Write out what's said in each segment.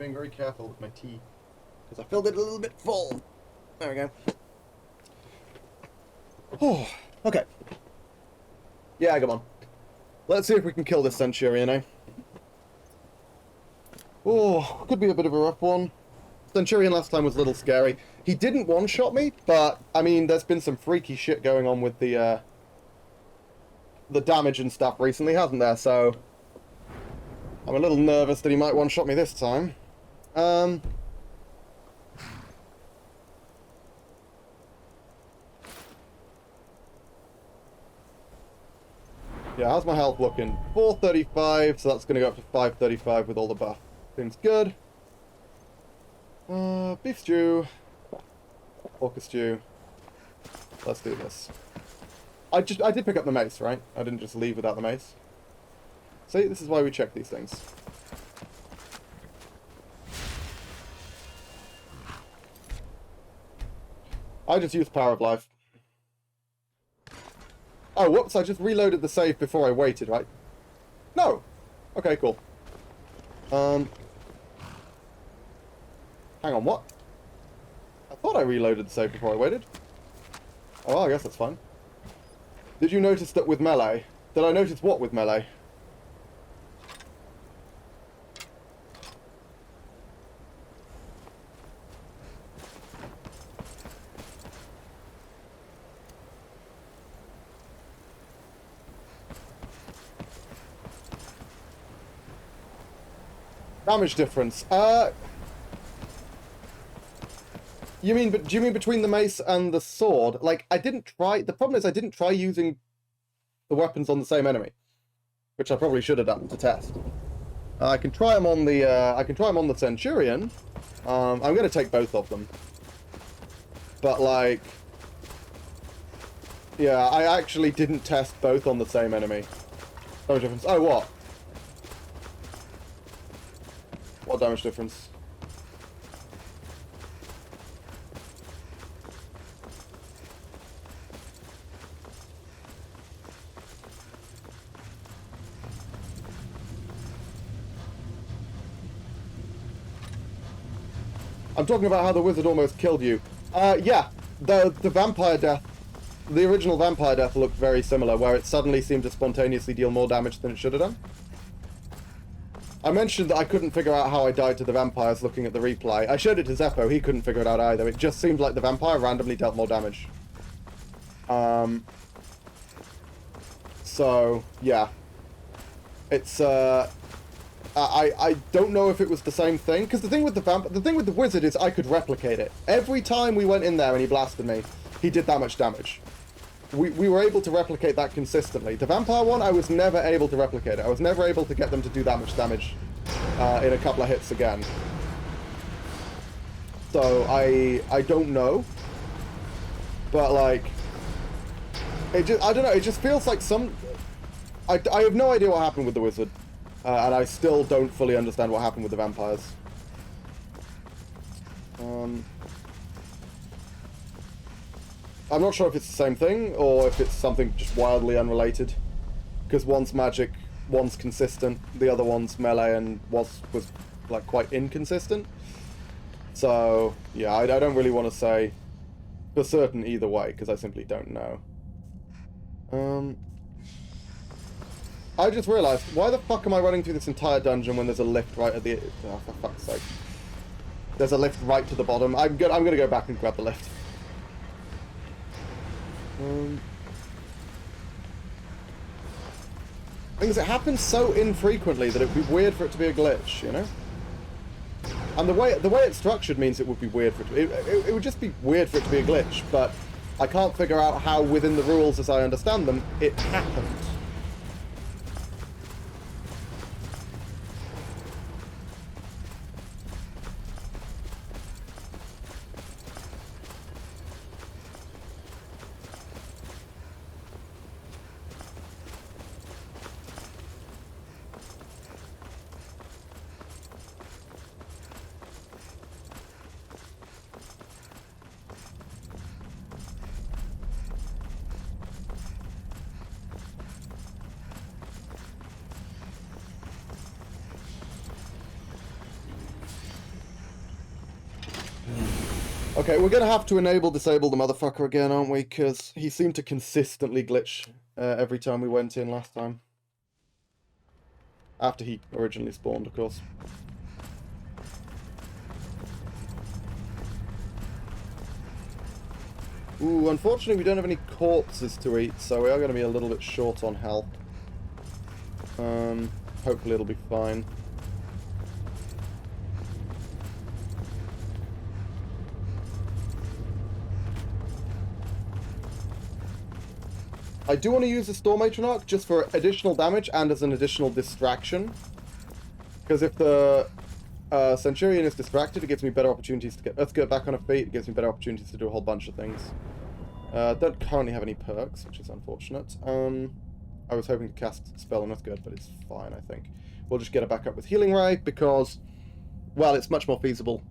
being very careful with my tea, because I filled it a little bit full. There we go. Oh, okay. Yeah, come on. Let's see if we can kill this Centurion, eh? Oh, could be a bit of a rough one. Centurion last time was a little scary. He didn't one-shot me, but, I mean, there's been some freaky shit going on with the damage and stuff recently, hasn't there? So, I'm a little nervous that he might one-shot me this time. Yeah, how's my health looking? 435, so that's going to go up to 535 with all the buff. Seems good. Beef stew. Pork stew. Let's do this. I did pick up the mace, right? I didn't just leave without the mace. See, this is why we check these things. I just used Power of Life. Oh, whoops, I just reloaded the save before I waited, right? No! Okay, cool. Hang on, what? I thought I reloaded the save before I waited. Oh, well, I guess that's fine. Did you notice that with melee? Did I notice what with melee? Damage difference. Do you mean between the mace and the sword? Like, I didn't try... The problem is I didn't try using the weapons on the same enemy, which I probably should have done to test. I can try them on the... I can try them on the Centurion. I'm going to take both of them. But, like... Yeah, I actually didn't test both on the same enemy. No difference. Oh, what? What damage difference? I'm talking about how the wizard almost killed you. Yeah, the vampire death, the original vampire death looked very similar, where it suddenly seemed to spontaneously deal more damage than it should have done. I mentioned that I couldn't figure out how I died to the vampires looking at the replay. I showed it to Zeppo, he couldn't figure it out either. It just seemed like the vampire randomly dealt more damage. So, yeah. It's, I don't know if it was the same thing, because the thing with the wizard is I could replicate it. Every time we went in there and he blasted me, he did that much damage. We were able to replicate that consistently. The vampire one, I was never able to replicate it. I was never able to get them to do that much damage in a couple of hits again. So, I don't know. But, like... I don't know, it just feels like some... I have no idea what happened with the wizard. And I still don't fully understand what happened with the vampires. I'm not sure if it's the same thing, or if it's something just wildly unrelated. Because one's magic, one's consistent, the other one's melee, and was like, quite inconsistent. So, yeah, I don't really want to say for certain either way, because I simply don't know. I just realised, why the fuck am I running through this entire dungeon when there's a lift right at the... Oh, for fuck's sake. There's a lift right to the bottom. I'm gonna go back and grab the lift. Things that happen so infrequently that it would be weird for it to be a glitch, you know? And the way it's structured means it would be weird for it would just be weird for it to be a glitch, but I can't figure out how within the rules as I understand them, it happened. Okay, we're gonna have to disable the motherfucker again, aren't we? Because he seemed to consistently glitch every time we went in last time. After he originally spawned, of course. Ooh, unfortunately we don't have any corpses to eat, so we are going to be a little bit short on health. Hopefully it'll be fine. I do want to use the Storm Matronarch just for additional damage and as an additional distraction. Because if the Centurion is distracted, it gives me better opportunities to get back on her feet. It gives me better opportunities to do a whole bunch of things. Don't currently have any perks, which is unfortunate. I was hoping to cast Spell on Earthgird, but it's fine, I think. We'll just get her back up with Healing Ray because, well, it's much more feasible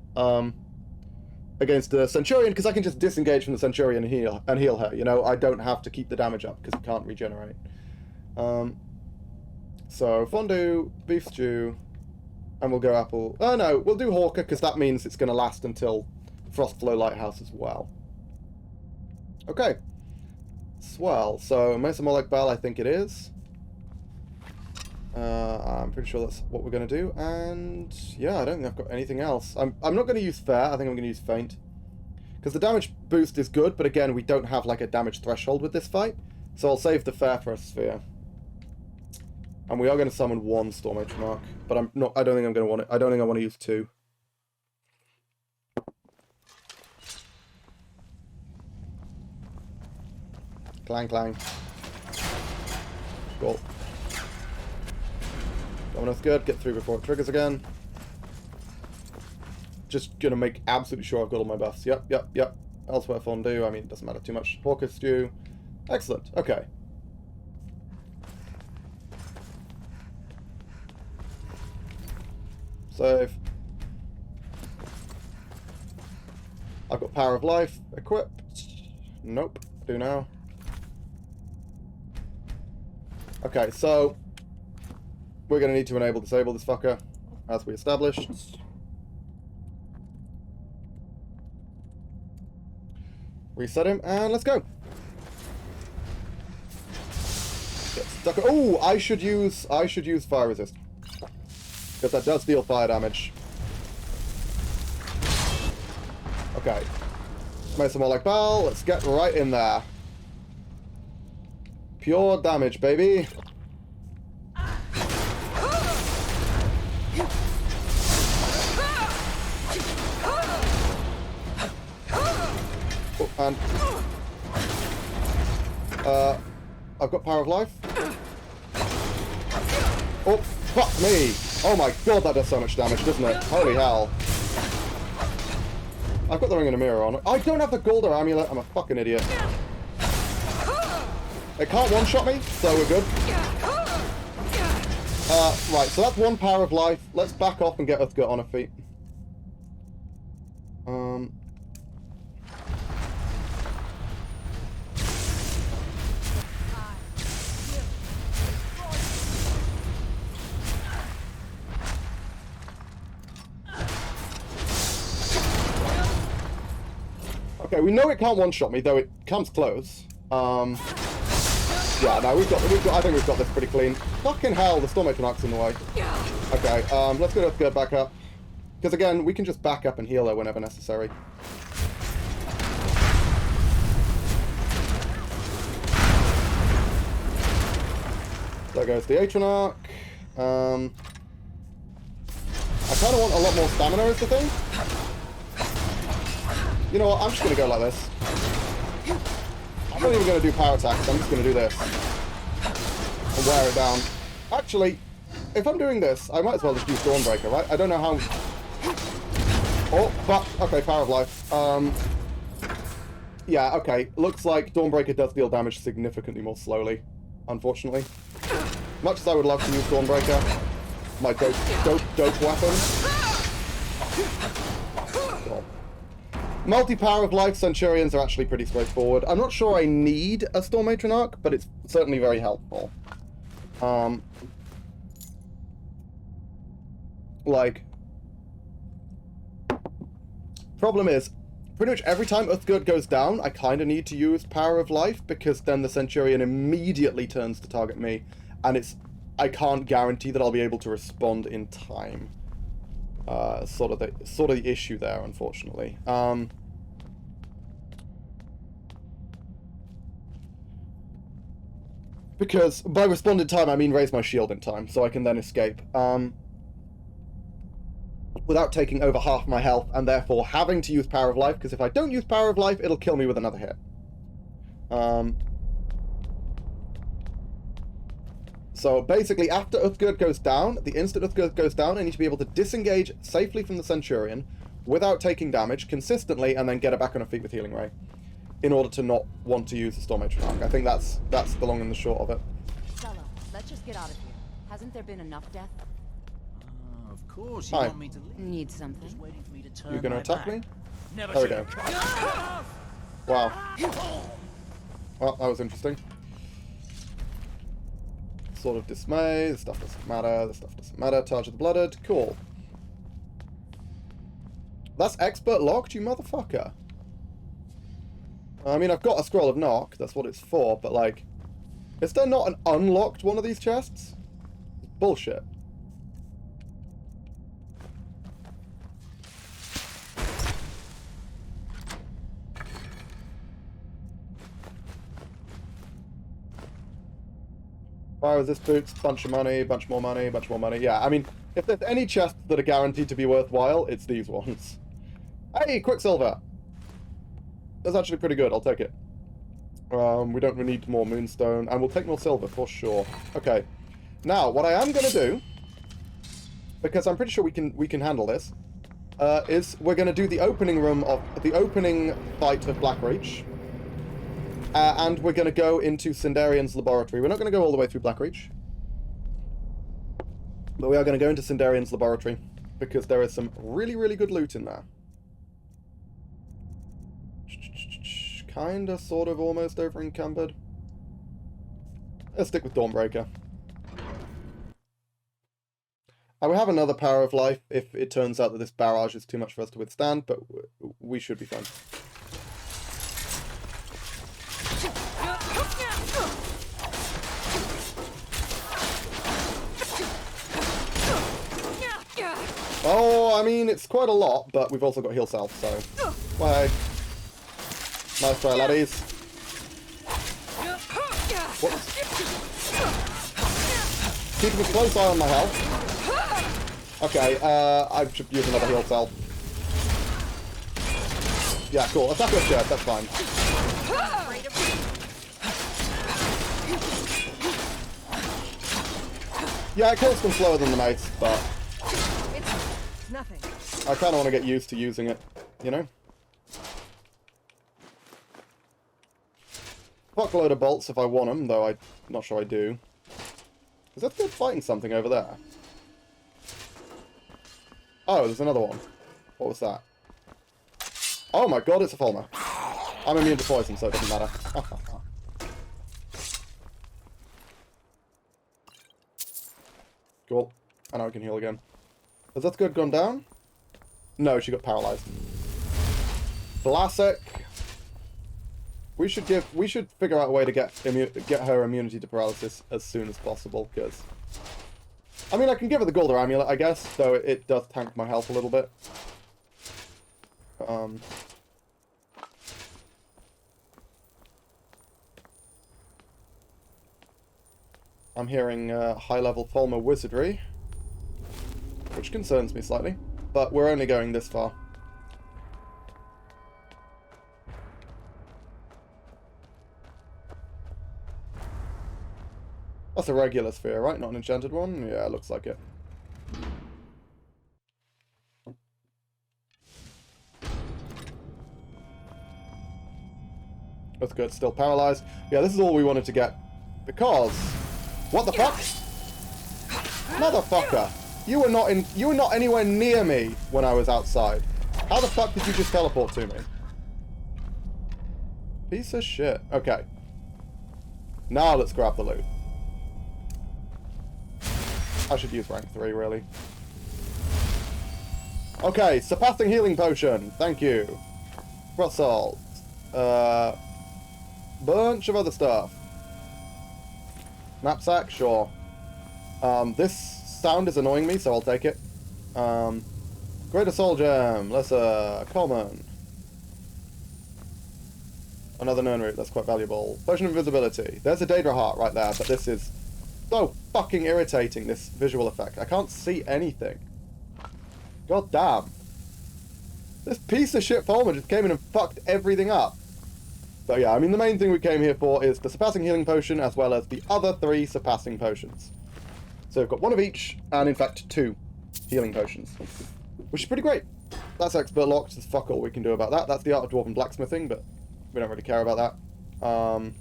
against the Centurion because I can just disengage from the Centurion and heal her. You know, I don't have to keep the damage up because it can't regenerate. So fondue, beef stew, and we'll go apple. Oh no, we'll do Hawker because that means it's going to last until Frostflow Lighthouse as well. Okay. Swell. So Mesa Molek Bell, I think it is. I'm pretty sure that's what we're going to do. And yeah, I don't think I've got anything else. I'm not going to use Fair. I think I'm going to use Faint. Because the damage boost is good, but again, we don't have like a damage threshold with this fight. So I'll save the Fair for a Sphere. And we are going to summon one Storm Matronarch. But I don't think I'm going to want it. I don't think I want to use two. Clang, clang. Cool. Dominus good. Get through before it triggers again. Just gonna make absolutely sure I've got all my buffs. Yep, yep, yep. Elsewhere fondue. I mean, it doesn't matter too much. Hawker stew. Excellent. Okay. Save. I've got Power of Life equipped. Nope. Do now. Okay, so we're going to need to disable this fucker, as we established. Reset him, and let's go. Get stuck. Oh, I should use fire resist, because that does deal fire damage. Okay, make some more like Bal. Let's get right in there. Pure damage, baby. Oh, and I've got Power of Life. Oh, fuck me! Oh my god, that does so much damage, doesn't it? Holy hell. I've got the Ring and a Mirror on. I don't have the Golder Amulet. I'm a fucking idiot. It can't one-shot me, so we're good. Right, so that's one Power of Life. Let's back off and get Uthgut on her feet. Okay, we know it can't one-shot me, though it comes close. Yeah, no, I think we've got this pretty clean. Fucking hell, the Storm Matronarch's in the way. Okay, let's go back up. Because again, we can just back up and heal her whenever necessary. There goes the Atronach. I kind of want a lot more stamina is the thing. You know what, I'm just going to go like this. I'm not even going to do power attacks, I'm just going to do this. And wear it down. Actually, if I'm doing this, I might as well just use Dawnbreaker, right? I don't know how... Oh, fuck. Okay, Power of Life. Yeah, okay. Looks like Dawnbreaker does deal damage significantly more slowly, unfortunately. Much as I would love to use Dawnbreaker, my dope weapon. God. Multi-Power of Life Centurions are actually pretty straightforward. I'm not sure I need a Storm Matronarch, but it's certainly very helpful. Like, problem is pretty much every time Uthgerd goes down, I kind of need to use Power of Life, because then the Centurion immediately turns to target me, and I can't guarantee that I'll be able to respond in time. Sort of the issue there, unfortunately. Because by respond in time, I mean raise my shield in time, so I can then escape. Without taking over half my health, and therefore having to use Power of Life, because if I don't use Power of Life, it'll kill me with another hit. So basically, after Uthgerd goes down, the instant Uthgerd goes down, I need to be able to disengage safely from the Centurion without taking damage consistently, and then get her back on her feet with Healing Ray, in order to not want to use the Storm Mage Arc. I think that's the long and the short of it. Stella, let's just get out of here. Hasn't there been enough death? Of course, you want me to leave. Need something? Just waiting for me to turn. You gonna attack me? Never there we go. Wow. Well, that was interesting. Sword of Dismay. The stuff doesn't matter. The stuff doesn't matter. Charge of the Blooded. Cool. That's expert locked, you motherfucker. I mean, I've got a Scroll of Knock. That's what it's for. But, like, is there not an unlocked one of these chests? Bullshit. Fire resist boots, bunch of money, bunch more money, bunch more money. Yeah, I mean, if there's any chests that are guaranteed to be worthwhile, it's these ones. Hey, Quicksilver! That's actually pretty good, I'll take it. We don't need more Moonstone, and we'll take more silver for sure. Okay. Now, what I am going to do, because I'm pretty sure we can handle this, is we're going to do the opening room of the opening fight of Blackreach. And we're going to go into Sindarian's laboratory. We're not going to go all the way through Blackreach. But we are going to go into Sindarian's laboratory, because there is some really, really good loot in there. Kinda, sort of, almost over encumbered. Let's stick with Dawnbreaker. And we have another Power of Life if it turns out that this barrage is too much for us to withstand, but we should be fine. Oh, I mean, it's quite a lot, but we've also got heal self, so... Bye. Nice try, laddies. Whoops. Keeping a close eye on my health. Okay, I should use another heal self. Yeah, cool. Attack with Jeff, that's fine. Yeah, it kills them slower than the mace, but... Nothing. I kind of want to get used to using it, you know? Fuckload of bolts if I want them, though I'm not sure I do. Is that still fighting something over there? Oh, there's another one. What was that? Oh my god, it's a Fulmer. I'm immune to poison, so it doesn't matter. Cool. And now we can heal again. Has that good gone down? No, she got paralyzed. Classic. We should figure out a way to get her immunity to paralysis as soon as possible, because... I mean, I can give her the Golder Amulet, I guess, though it does tank my health a little bit. I'm hearing high-level Fulmer wizardry, which concerns me slightly, but we're only going this far. That's a regular sphere, right? Not an enchanted one? Yeah, looks like it. That's good, still paralyzed. Yeah, this is all we wanted to get, because... What the fuck? Motherfucker! You were not anywhere near me when I was outside. How the fuck did you just teleport to me? Piece of shit. Okay. Now let's grab the loot. I should use rank 3, really. Okay, surpassing healing potion. Thank you. Rock salt. Bunch of other stuff. Knapsack, sure. This sound is annoying me, so I'll take it. Greater soul gem, lesser, common. Another known root, that's quite valuable. Potion of invisibility. There's a Daedra heart right there, but this is so fucking irritating, this visual effect. I can't see anything. God damn. This piece of shit Fulmer just came in and fucked everything up. So yeah, I mean, the main thing we came here for is the surpassing healing potion, as well as the other 3 surpassing potions. So we've got 1 of each, and in fact 2 healing potions, which is pretty great. That's expert locked, there's fuck all we can do about that. That's the art of dwarven blacksmithing, but we don't really care about that. I mean,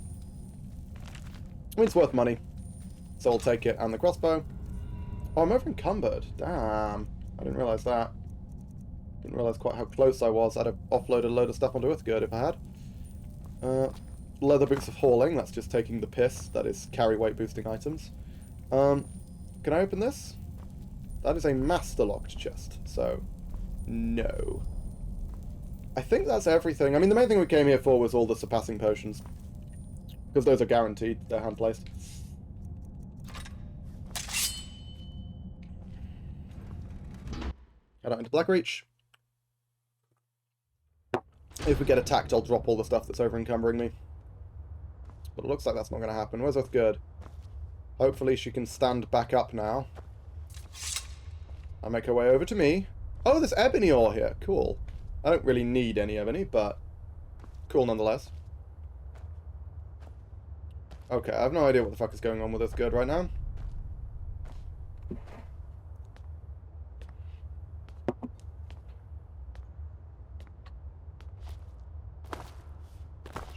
it's worth money, so I'll take it. And the crossbow. Oh, I'm over encumbered. Damn, I didn't realise that. Didn't realise quite how close I was. I'd have offloaded a load of stuff onto Earthgird if I had. Leather boots of hauling, that's just taking the piss. That is carry weight boosting items. Can I open this? That is a master locked chest, so no. I think that's everything. I mean, the main thing we came here for was all the surpassing potions, because those are guaranteed, they're hand placed. Head out into Blackreach. If we get attacked, I'll drop all the stuff that's over encumbering me. But it looks like that's not going to happen. Where's Earthgird? Hopefully she can stand back up now. I'll make her way over to me. Oh, there's ebony ore here. Cool. I don't really need any ebony, but cool nonetheless. Okay, I have no idea what the fuck is going on with Earthgird right now.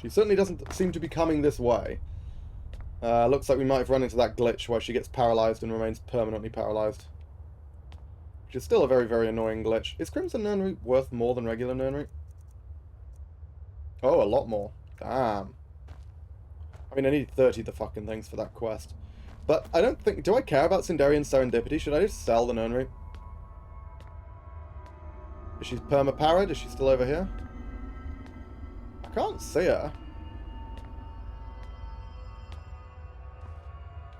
She certainly doesn't seem to be coming this way. Looks like we might have run into that glitch where she gets paralyzed and remains permanently paralyzed. Which is still a very, very annoying glitch. Is Crimson Nernroot worth more than regular Nernroot? Oh, a lot more. Damn. I mean, I need 30 of the fucking things for that quest. But I don't think... Do I care about Sindarian Serendipity? Should I just sell the Nernroot? Is she perma-parried? Is she still over here? I can't see her.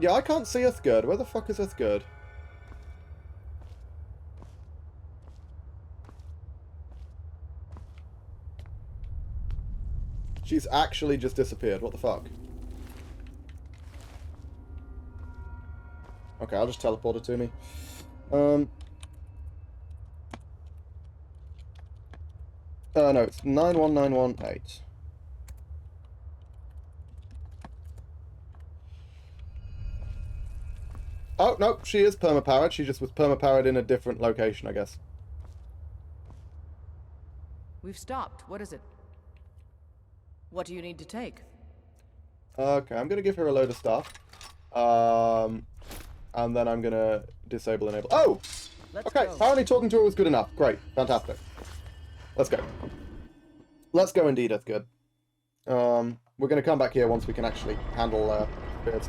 Yeah, I can't see Earthgird. Where the fuck is Earthgird? She's actually just disappeared. What the fuck? Okay, I'll just teleport her to me. No, it's 91918. Oh, no, she is perma-powered. She just was perma-powered in a different location, I guess. We've stopped. What is it? What do you need to take? Okay, I'm going to give her a load of stuff. And then I'm going to disable enable. Oh! Okay, apparently talking to her was good enough. Great. Fantastic. Let's go. Let's go indeed, Earthgird. We're going to come back here once we can actually handle spirits.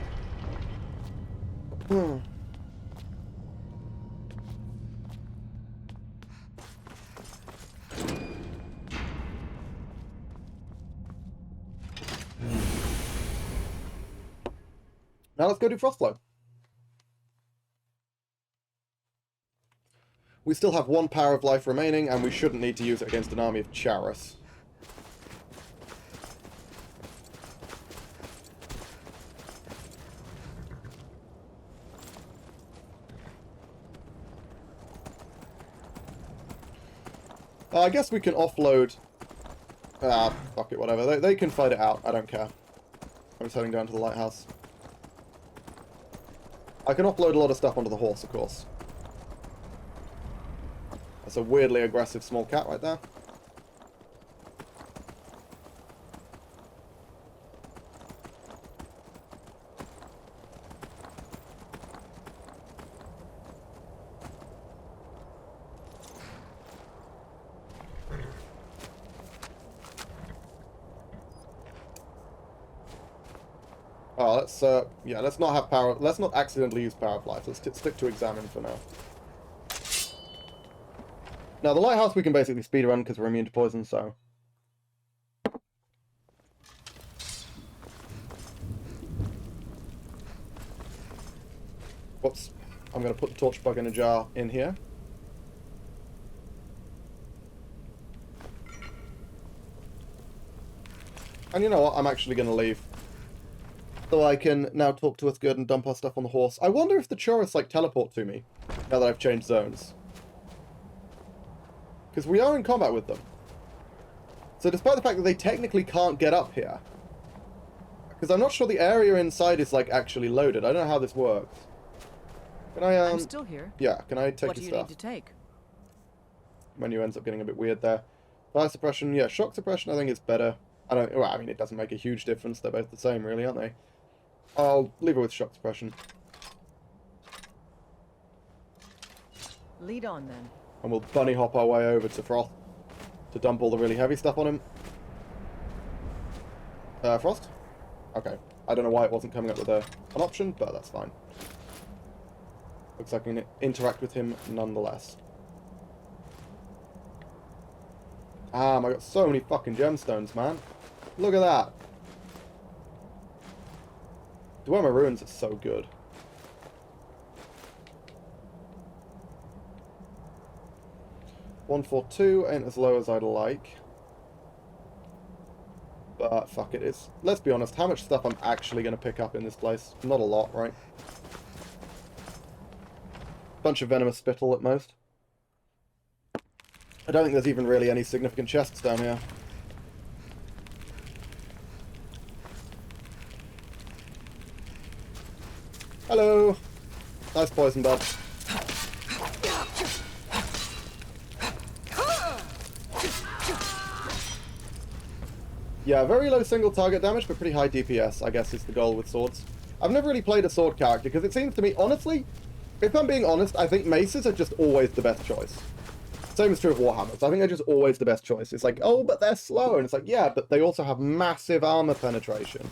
Now let's go do Frostflow. We still have 1 power of life remaining, and we shouldn't need to use it against an army of Charis. I guess we can offload... fuck it, whatever. They can fight it out. I don't care. I'm just heading down to the lighthouse. I can offload a lot of stuff onto the horse, of course. That's a weirdly aggressive small cat right there. Oh, let's not have power. Let's not accidentally use power of life. Let's stick to examine for now. Now, the lighthouse we can basically speedrun because we're immune to poison, so Whoops. I'm going to put the torch bug in a jar in here. And you know what? I'm actually going to leave. So I can now talk to us good and dump our stuff on the horse. I wonder if the Chorus, like, teleport to me, now that I've changed zones. Because we are in combat with them. So despite the fact that they technically can't get up here, because I'm not sure the area inside is, like, actually loaded. I don't know how this works. Can I, I'm still here. Yeah, can I take your What do you stuff? need to take? Menu ends up getting a bit weird there. Fire suppression, yeah, shock suppression I think is better. Well, I mean, it doesn't make a huge difference. They're both the same, really, aren't they? I'll leave it with shock suppression. Lead on, then. And we'll bunny hop our way over to Frost to dump all the really heavy stuff on him. Frost? Okay. I don't know why it wasn't coming up with an option, but that's fine. Looks like I can interact with him nonetheless. I got so many fucking gemstones, man. Look at that. Dwemer Ruins is so good. $142 ain't as low as I'd like. But fuck it is. Let's be honest, how much stuff I'm actually going to pick up in this place? Not a lot, right? Bunch of venomous spittle at most. I don't think there's even really any significant chests down here. Hello! Nice poison bud. Yeah, very low single target damage, but pretty high DPS, I guess is the goal with swords. I've never really played a sword character, because it seems to me, honestly, if I'm being honest, I think maces are just always the best choice. Same is true of Warhammers. I think they're just always the best choice. It's like, oh, but they're slow. And it's like, yeah, but they also have massive armor penetration.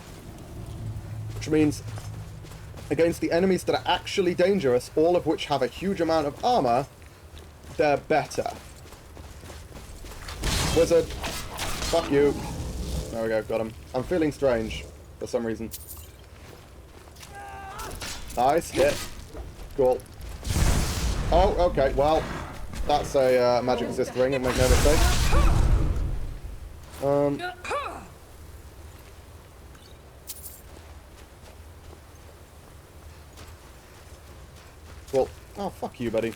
Which means, against the enemies that are actually dangerous, all of which have a huge amount of armor, they're better. Wizard. Fuck you. There we go, got him. I'm feeling strange, for some reason. Nice hit. Cool. Oh, okay, well... That's a magic resist ring, and make no mistake. Well, oh, fuck you, buddy.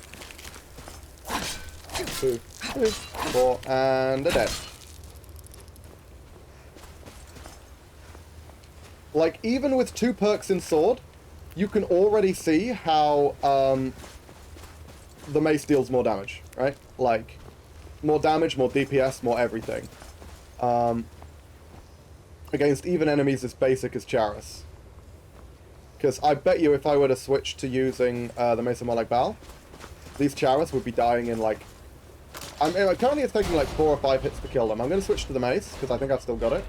2, 3, 4, and a dead. Like, even with 2 perks in sword, you can already see how, the mace deals more damage, right? Like, more damage, more DPS, more everything. Against even enemies as basic as Charis. Because I bet you if I were to switch to using the Mace of Molag Bal, these Charis would be dying in like... currently it's taking like 4 or 5 hits to kill them. I'm going to switch to the Mace, because I think I've still got it.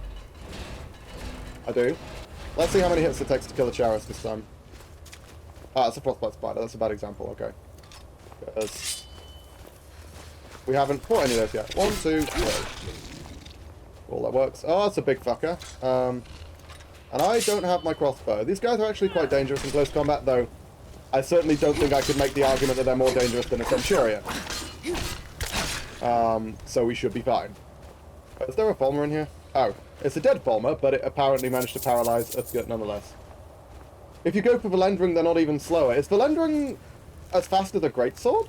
I do. Let's see how many hits it takes to kill a Charis this time. Ah, it's a Frostbite Spider. That's a bad example, okay. Because we haven't fought any of those yet. 1, 2, 3. Well, that works. Oh, that's a big fucker. And I don't have my crossbow. These guys are actually quite dangerous in close combat, though I certainly don't think I could make the argument that they're more dangerous than a Centurion. So we should be fine. Is there a Fulmer in here? Oh, it's a dead Fulmer, but it apparently managed to paralyze Uthgert nonetheless. If you go for Valendring, they're not even slower. Is Valendring as fast as a greatsword?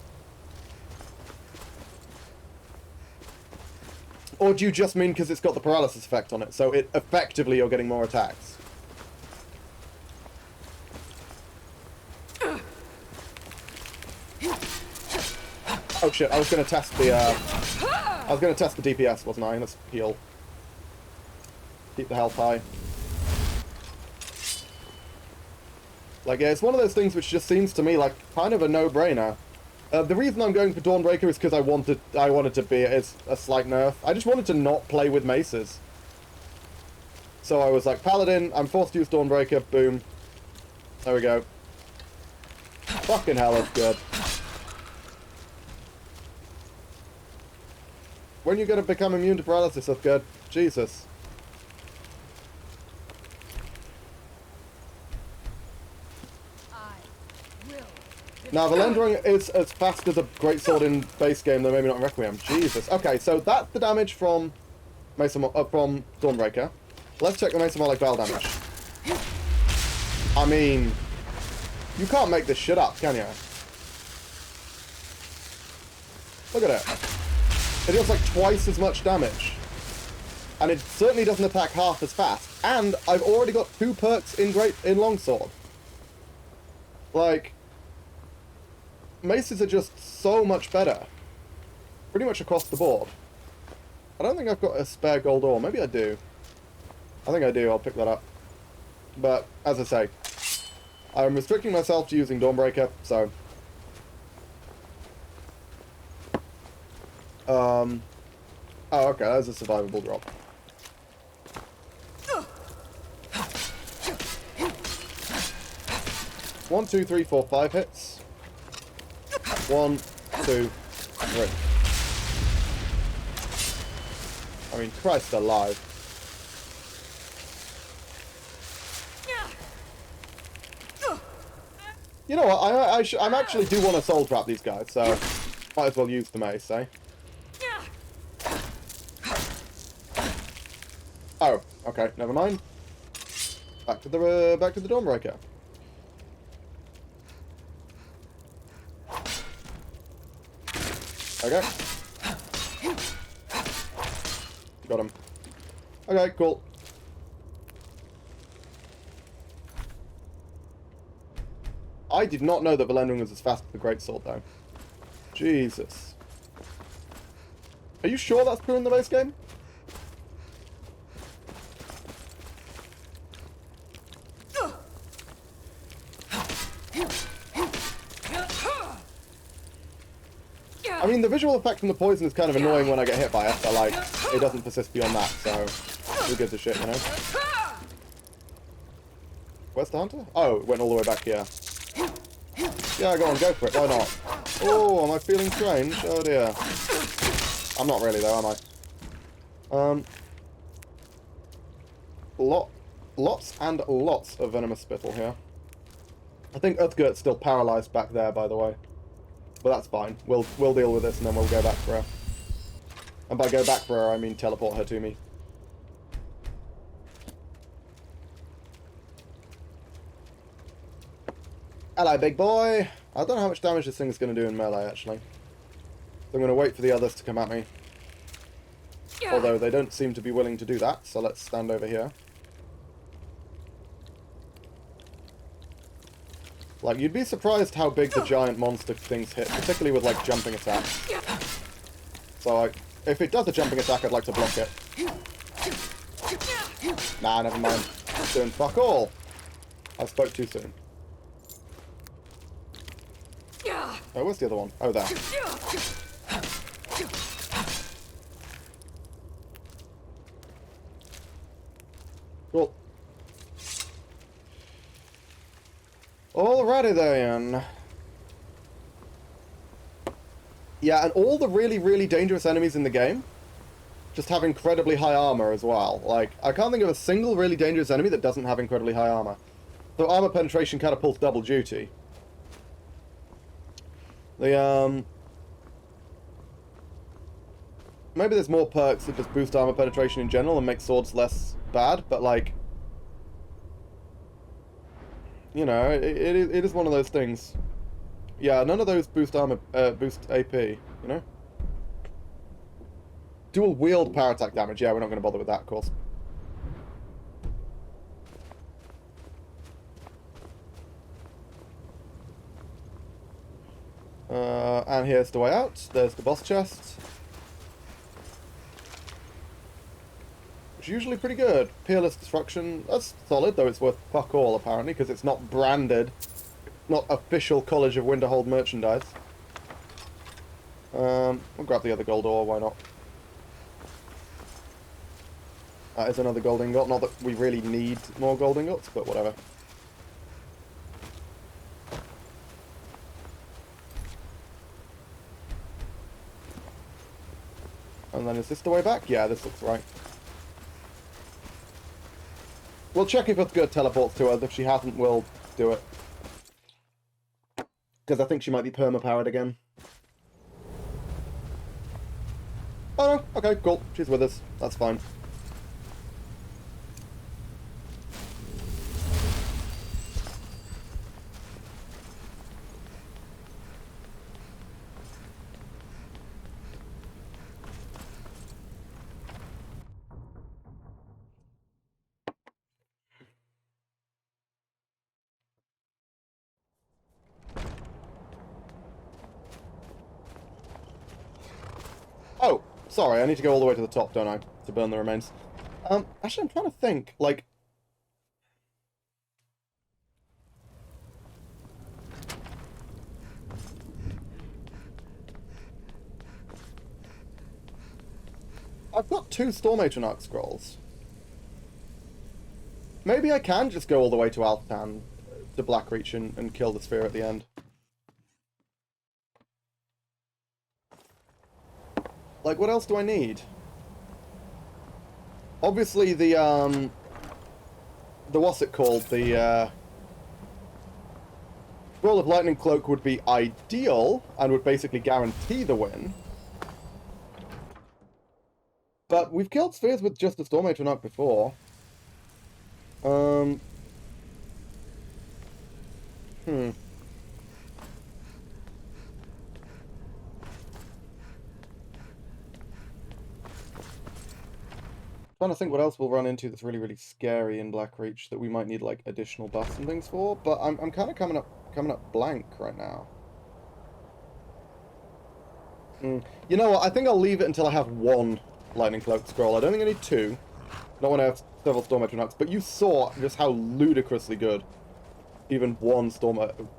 Or do you just mean because it's got the paralysis effect on it, so it effectively you're getting more attacks? Oh shit, I was gonna test the DPS, wasn't I? Let's heal. Keep the health high. Like, yeah, it's one of those things which just seems to me like kind of a no-brainer. The reason I'm going for Dawnbreaker is because I wanted to be a slight nerf. I just wanted to not play with maces. So I was like, Paladin, I'm forced to use Dawnbreaker, boom. There we go. Fucking hell, that's good. When are you going to become immune to paralysis, that's good. Jesus. I will Now, Valendering is as fast as a greatsword in base game, though maybe not in Requiem. Jesus. Okay, so that's the damage from from Dawnbreaker. Let's check the Mesa Moloch Bell damage. I mean, you can't make this shit up, can you? Look at it. It deals like twice as much damage. And it certainly doesn't attack half as fast. And I've already got 2 perks in Longsword. Like, maces are just so much better. Pretty much across the board. I don't think I've got a spare gold ore. Maybe I do. I think I do. I'll pick that up. But, as I say, I'm restricting myself to using Dawnbreaker, so... Oh, okay, that's a survivable drop. One, two, three, four, 5 hits. 1, 2, 3. I mean, Christ alive. You know what? I'm actually do want to soul trap these guys, so might as well use the mace, eh? Oh, okay, never mind. Back to the Dawnbreaker. Okay. Got him. Okay, cool. I did not know that Valendring was as fast as the Greatsword, though. Jesus. Are you sure that's true in the base game? I mean, the visual effect from the poison is kind of annoying when I get hit by it, but, like, it doesn't persist beyond that, so who gives a shit, you know? Where's the hunter? Oh, it went all the way back here. Yeah, go on, go for it, why not? Oh, am I feeling strange? Oh dear. I'm not really, though, am I? Lots and lots of venomous spittle here. I think Uthgert's still paralyzed back there, by the way. But that's fine. We'll deal with this and then we'll go back for her. And by go back for her, I mean teleport her to me. Hello, big boy. I don't know how much damage this thing is going to do in melee, actually. So I'm going to wait for the others to come at me. Although they don't seem to be willing to do that, so let's stand over here. Like, you'd be surprised how big the giant monster things hit, particularly with, like, jumping attacks. So, if it does a jumping attack, I'd like to block it. Nah, never mind. Doing fuck all. I spoke too soon. Oh, where's the other one? Oh, there. Cool. Alrighty then. Yeah, and all the really, really dangerous enemies in the game just have incredibly high armor as well. Like, I can't think of a single really dangerous enemy that doesn't have incredibly high armor. So armor penetration kind of pulls double duty. Maybe there's more perks that just boost armor penetration in general and make swords less bad, but like... You know, it is one of those things. Yeah, none of those boost armor, boost AP, you know? Dual wield power attack damage. Yeah, we're not going to bother with that, of course. And here's the way out. There's the boss chest. Which is usually pretty good. Peerless Destruction. That's solid, though it's worth fuck all, apparently, because it's not branded. Not official College of Winterhold merchandise. We'll grab the other gold ore, why not? That is another gold ingot. Not that we really need more gold ingots, but whatever. And then is this the way back? Yeah, this looks right. We'll check if Uthgerd teleports to us. If she hasn't, we'll do it. Because I think she might be perma-powered again. Oh no, okay, cool. She's with us. That's fine. Oh, sorry, I need to go all the way to the top, don't I? To burn the remains. Actually, I'm trying to think, like... I've got 2 Storm Atronach scrolls. Maybe I can just go all the way to Altan, to Blackreach, and kill the sphere at the end. Like, what else do I need? Obviously, the what's it called? The, Scroll of Lightning Cloak would be ideal, and would basically guarantee the win. But we've killed spheres with just the Storm Atronach before. Trying to think what else we'll run into that's really, really scary in Blackreach that we might need like additional buffs and things for, but I'm kind of coming up blank right now. You know what? I think I'll leave it until I have 1 Lightning Cloak scroll. I don't think I need 2. Not when I have several Storm Atronachs, but you saw just how ludicrously good even one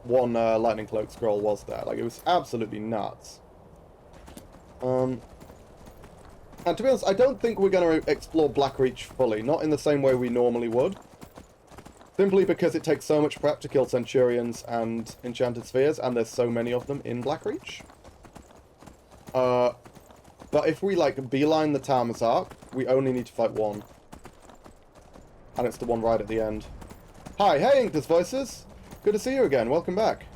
Lightning Cloak scroll was there. Like, it was absolutely nuts. And to be honest, I don't think we're going to explore Blackreach fully. Not in the same way we normally would. Simply because it takes so much prep to kill Centurions and Enchanted Spheres, and there's so many of them in Blackreach. But if we, like, beeline the Tammuz Arc, we only need to fight 1. And it's the one right at the end. Hi, hey, Inctus Voices! Good to see you again, welcome back.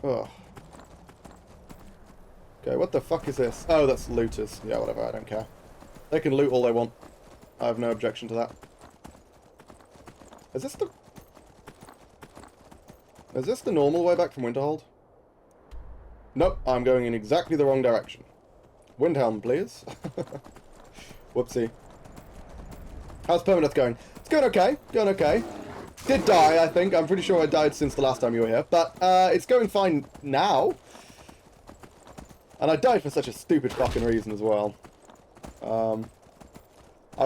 Ugh. Okay, what the fuck is this? Oh, that's looters. Yeah, whatever, I don't care. They can loot all they want. I have no objection to that. Is this the normal way back from Winterhold? Nope, I'm going in exactly the wrong direction. Windhelm, please. Whoopsie. How's Permadeath going? It's going okay, going okay. Did die, I think. I'm pretty sure I died since the last time you were here. But, it's going fine now. And I died for such a stupid fucking reason as well. I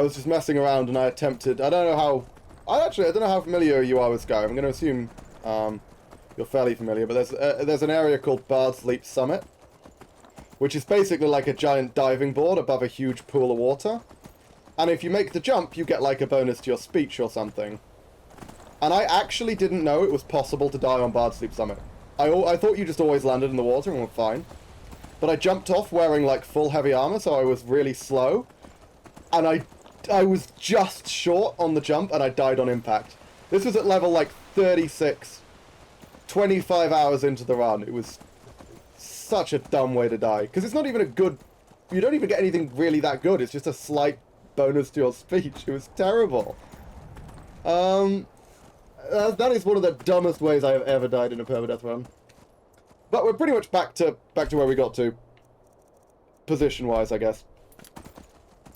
was just messing around and I attempted... I don't know how familiar you are with Skyrim. I'm going to assume you're fairly familiar, but there's an area called Bard's Leap Summit, which is basically like a giant diving board above a huge pool of water. And if you make the jump, you get like a bonus to your speech or something. And I actually didn't know it was possible to die on Bard's Leap Summit. I thought you just always landed in the water and were fine. But I jumped off wearing like full heavy armor, so I was really slow. And I was just short on the jump and I died on impact. This was at level like 36, 25 hours into the run. It was such a dumb way to die. Because it's not even a good... You don't even get anything really that good. It's just a slight bonus to your speech. It was terrible. That is one of the dumbest ways I have ever died in a permadeath run. But we're pretty much back to where we got to. Position-wise, I guess.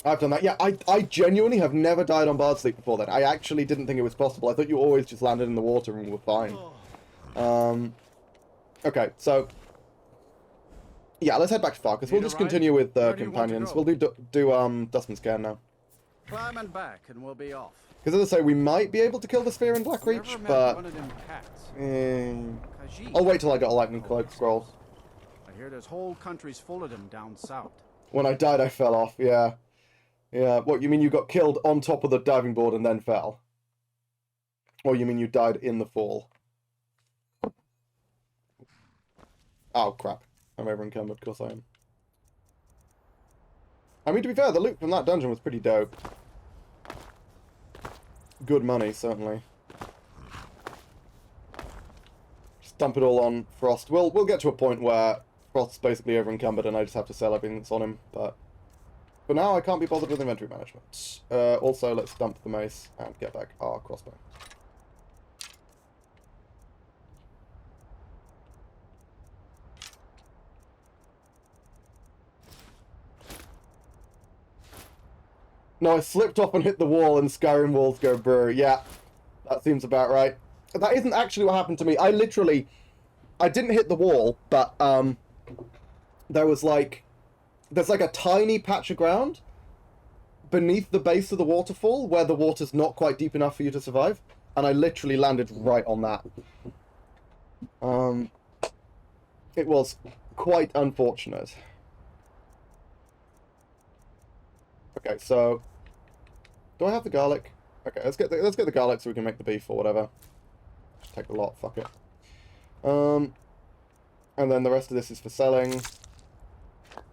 I've done that. Yeah, I genuinely have never died on Bard's Leap before then. I actually didn't think it was possible. I thought you always just landed in the water and were fine. Okay, so... Yeah, let's head back to Farkas. We'll just continue with companions. We'll do Dustman's Cairn now. Climb and back and we'll be off. Because as I say, we might be able to kill the sphere in Blackreach, but... I'll wait till I got a Lightning Cloak scroll. I hear there's whole countries full of them down south. When I died, I fell off, yeah. Yeah, what, you mean you got killed on top of the diving board and then fell? Or you mean you died in the fall? Oh, crap. I'm over encumbered, of course I am. I mean, to be fair, the loot from that dungeon was pretty dope. Good money, certainly. just dump it all on Frost. We'll get to a point where Frost's basically over encumbered and I just have to sell everything that's on him, but for now I can't be bothered with inventory management. Also, let's dump the mace and get back our crossbow. No, I slipped off and hit the wall and Skyrim walls go brr. Yeah, that seems about right. That isn't actually what happened to me. I didn't hit the wall, but there's like a tiny patch of ground beneath the base of the waterfall where the water's not quite deep enough for you to survive, and I literally landed right on that. It was quite unfortunate. Okay, so do I have the garlic? Okay, let's get the garlic so we can make the beef or whatever. Just take the lot, fuck it. And then the rest of this is for selling.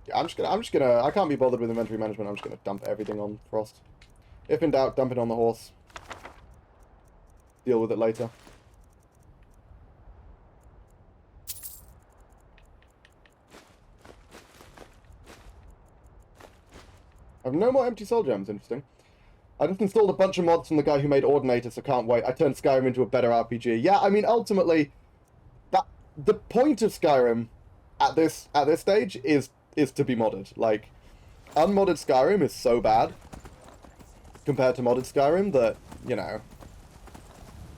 Yeah, I'm just gonna I can't be bothered with inventory management. I'm just gonna dump everything on Frost. If in doubt, dump it on the horse. Deal with it later. I have no more empty soul gems, interesting. I just installed a bunch of mods from the guy who made Ordinator, so can't wait. I turned Skyrim into a better RPG. Yeah, I mean, ultimately, the point of Skyrim at this stage is to be modded. Like, unmodded Skyrim is so bad compared to modded Skyrim that, you know,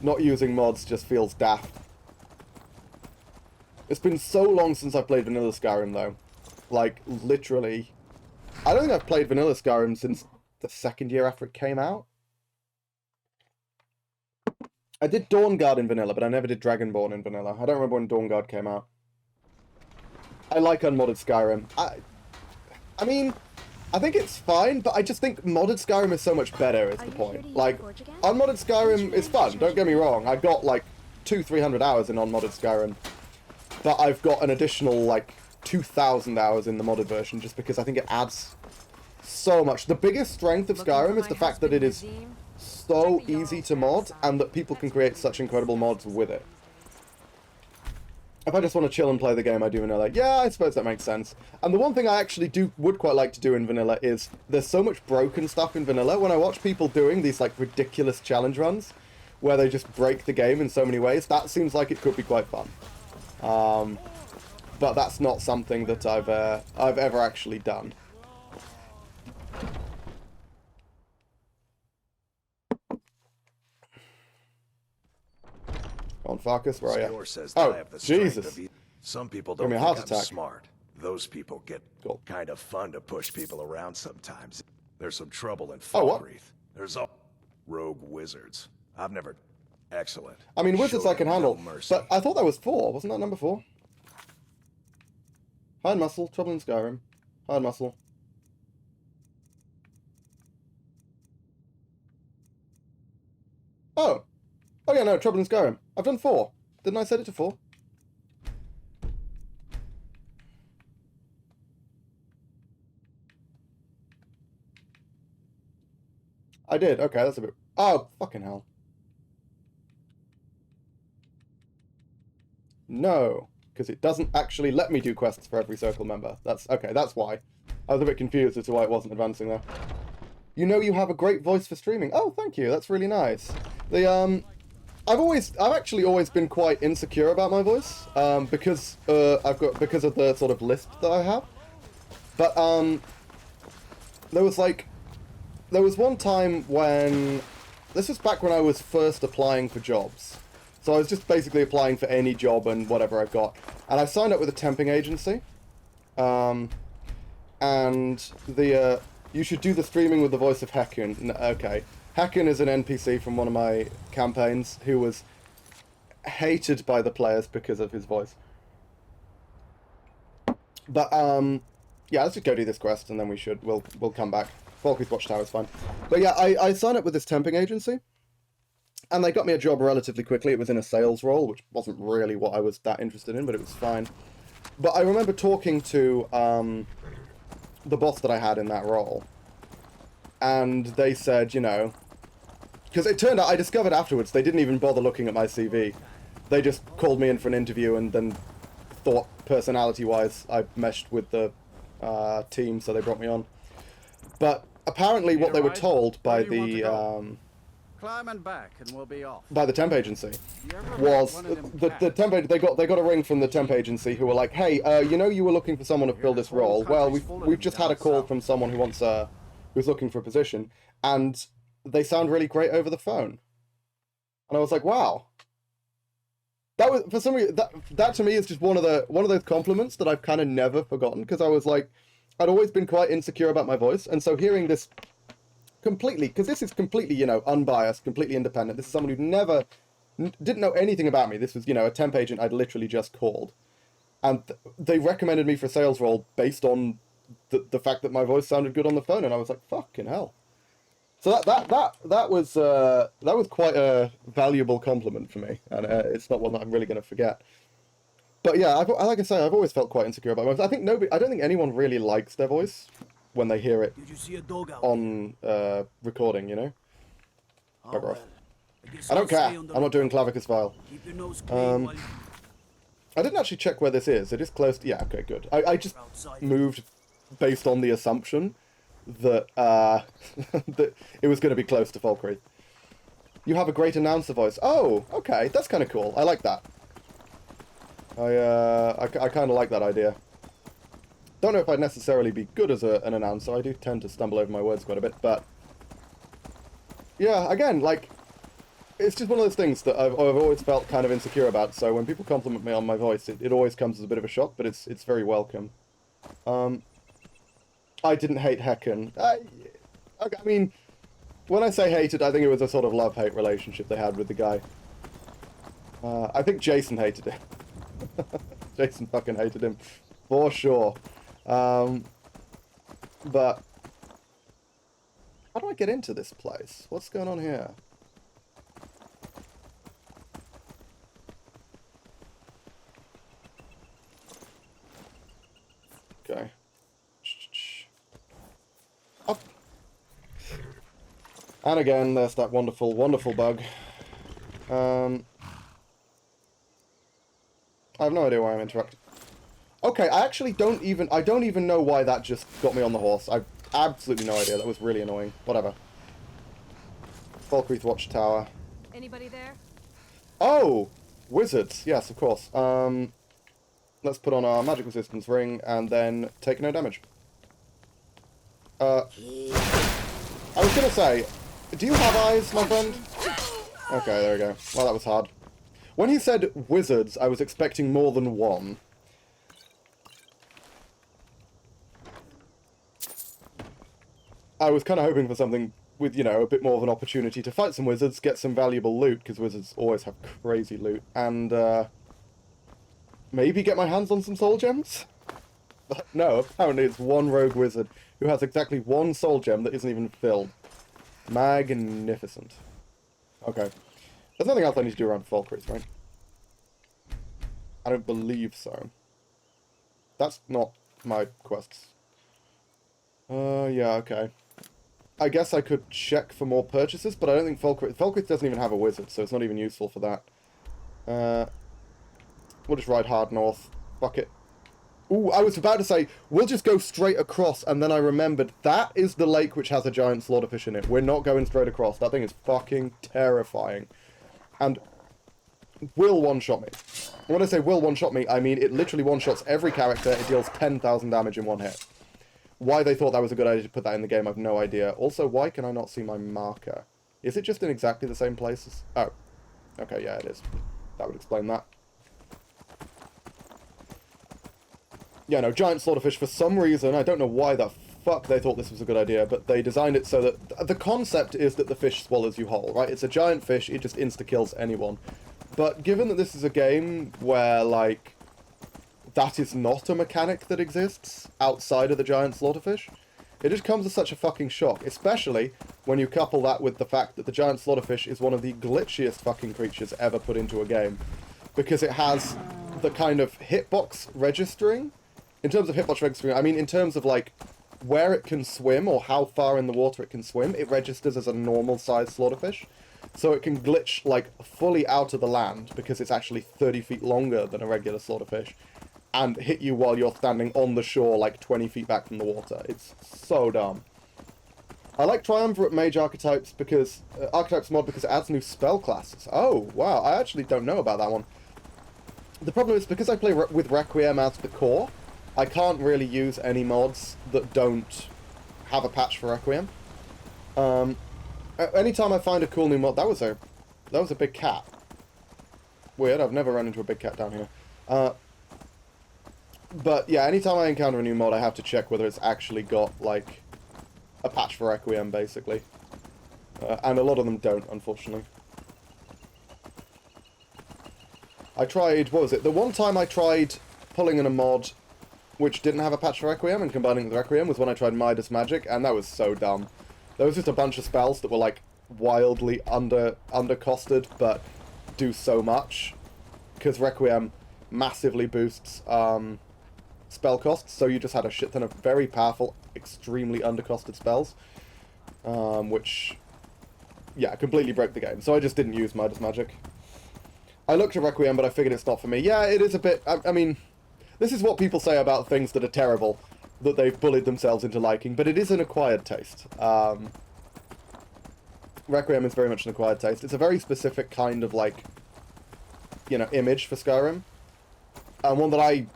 not using mods just feels daft. It's been so long since I played vanilla Skyrim, though. Like, literally, I don't think I've played vanilla Skyrim since the second year after it came out. I did Dawnguard in vanilla, but I never did Dragonborn in vanilla. I don't remember when Dawnguard came out. I like unmodded Skyrim. I mean, I think it's fine, but I just think modded Skyrim is so much better, is the point. Like, unmodded Skyrim is fun, don't get me wrong. I got like 200-300 hours in unmodded Skyrim, but I've got an additional like 2,000 hours in the modded version just because I think it adds so much. The biggest strength of Skyrim is the fact that it is so easy to mod and that people can create such incredible mods with it. If I just want to chill and play the game, I do vanilla. Yeah, I suppose that makes sense. And the one thing I actually would quite like to do in vanilla is there's so much broken stuff in vanilla. When I watch people doing these like ridiculous challenge runs where they just break the game in so many ways, that seems like it could be quite fun. But that's not something that I've ever actually done. On Farkas, where are you? Oh, Jesus. Some people don't think I'm smart. Those people get kind of fun to push people around sometimes. There's some trouble in Falkreath. There's all rogue wizards. I've never... Excellent. I mean, wizards I can handle, but I thought that was 4. Wasn't that number 4? Hide muscle, trouble in Skyrim. Hide muscle. Oh. Oh yeah, no, trouble in Skyrim. I've done 4. Didn't I set it to 4? I did. Okay, that's a bit... Oh, fucking hell. No, because it doesn't actually let me do quests for every circle member. That's... Okay, that's why. I was a bit confused as to why it wasn't advancing there. You know you have a great voice for streaming. Oh, thank you. That's really nice. The, I've actually always been quite insecure about my voice, because of the sort of lisp that I have. But there was one time when this was back when I was first applying for jobs. So I was just basically applying for any job and whatever I got, and I signed up with a temping agency. And the you should do the streaming with the voice of Hekun. Okay. Hekun is an NPC from one of my campaigns who was hated by the players because of his voice. But, yeah, let's just go do this quest and then we'll come back. Falkreath Watchtower is fine. But yeah, I signed up with this temping agency and they got me a job relatively quickly. It was in a sales role, which wasn't really what I was that interested in, but it was fine. But I remember talking to the boss that I had in that role. And they said, you know... Because it turned out, I discovered afterwards, they didn't even bother looking at my CV. they just called me in for an interview and then thought personality-wise I meshed with the team, so they brought me on. But apparently what they were told by the climb and back and we'll be off. By the temp agency was the temp they got a ring from the temp agency who were like, hey, you know, you were looking for someone to fill this role. Well, we've just had a call from someone who wants who's looking for a position, and they sound really great over the phone. And I was like, wow. That was, for some reason, that to me is just one of those compliments that I've kind of never forgotten, because I was like, I'd always been quite insecure about my voice, and so hearing this completely, because this is completely, you know, unbiased, completely independent. This is someone who didn't know anything about me. This was, you know, a temp agent I'd literally just called, and they recommended me for a sales role based on the fact that my voice sounded good on the phone, and I was like, fucking hell. So that was quite a valuable compliment for me, and it's not one that I'm really going to forget. But yeah, like I say, I've always felt quite insecure about my voice. I don't think anyone really likes their voice when they hear it on recording, you know? Bugger off. I don't care. I'm not doing Clavicus Vile. I didn't actually check where this is. It is close to... Yeah, okay, good. I just moved based on the assumption that that it was going to be close to Falkreath. You have a great announcer voice. Oh, okay, that's kind of cool. I like that. I kind of like that idea. Don't know if I'd necessarily be good as an announcer. I do tend to stumble over my words quite a bit, but yeah, again, like, it's just one of those things that I've always felt kind of insecure about. So when people compliment me on my voice, it always comes as a bit of a shock, but it's very welcome. I didn't hate Hecken. I mean, when I say hated, I think it was a sort of love-hate relationship they had with the guy. I think Jason hated him. Jason fucking hated him, for sure. But how do I get into this place? What's going on here? Okay. Up. And again, there's that wonderful, wonderful bug. I have no idea why I'm interrupting. Okay, I don't even know why that just got me on the horse. I've absolutely no idea. That was really annoying. Whatever. Falkreath Watchtower. Anybody there? Oh! Wizards. Yes, of course. Let's put on our magic resistance ring and then take no damage. I was gonna say, do you have eyes, my friend? Okay, there we go. Well, that was hard. When he said wizards, I was expecting more than one. I was kind of hoping for something with, you know, a bit more of an opportunity to fight some wizards, get some valuable loot, because wizards always have crazy loot, and maybe get my hands on some soul gems? But no, apparently it's one rogue wizard who has exactly one soul gem that isn't even filled. Magnificent. Okay. There's nothing else I need to do around Falkreath, right? I don't believe so. That's not my quests. Yeah, okay. I guess I could check for more purchases, but I don't think Falkreath doesn't even have a wizard, so it's not even useful for that. We'll just ride hard north. Fuck it. Ooh, I was about to say, we'll just go straight across, and then I remembered, that is the lake which has a giant slaughterfish in it. We're not going straight across. That thing is fucking terrifying. And will one-shot me. And when I say will one-shot me, I mean it literally one-shots every character. It deals 10,000 damage in one hit. Why they thought that was a good idea to put that in the game, I've no idea. Also, why can I not see my marker? Is it just in exactly the same places? Oh. Okay, yeah, it is. That would explain that. Yeah, no, giant slaughterfish, for some reason, I don't know why the fuck they thought this was a good idea, but they designed it so that... The concept is that the fish swallows you whole, right? It's a giant fish, it just insta-kills anyone. But given that this is a game where, like, that is not a mechanic that exists outside of the giant slaughterfish, it just comes as such a fucking shock, especially when you couple that with the fact that the giant slaughterfish is one of the glitchiest fucking creatures ever put into a game. Because it has the kind of hitbox registering. In terms of hitbox registering, I mean in terms of, like, where it can swim or how far in the water it can swim, it registers as a normal-sized slaughterfish. So it can glitch, like, fully out of the land, because it's actually 30 feet longer than a regular slaughterfish, and hit you while you're standing on the shore, like, 20 feet back from the water. It's so dumb. I like Triumvirate Mage Archetypes because... Archetypes mod because it adds new spell classes. Oh, wow, I actually don't know about that one. The problem is, because I play with Requiem as the core, I can't really use any mods that don't have a patch for Requiem. Anytime I find a cool new mod... That was a big cat. Weird, I've never run into a big cat down here. But yeah, anytime I encounter a new mod, I have to check whether it's actually got, like, a patch for Requiem, basically. And a lot of them don't, unfortunately. I tried... What was it? The one time I tried pulling in a mod which didn't have a patch for Requiem and combining it with Requiem was when I tried Midas Magic, and that was so dumb. There was just a bunch of spells that were, like, wildly undercosted, but do so much. Because Requiem massively boosts spell costs, so you just had a shit ton of very powerful, extremely undercosted spells. Which, yeah, completely broke the game. So I just didn't use Midas Magic. I looked at Requiem, but I figured it's not for me. Yeah, it is a bit... I mean, this is what people say about things that are terrible, that they've bullied themselves into liking, but it is an acquired taste. Requiem is very much an acquired taste. It's a very specific kind of, like, you know, image for Skyrim. And one that I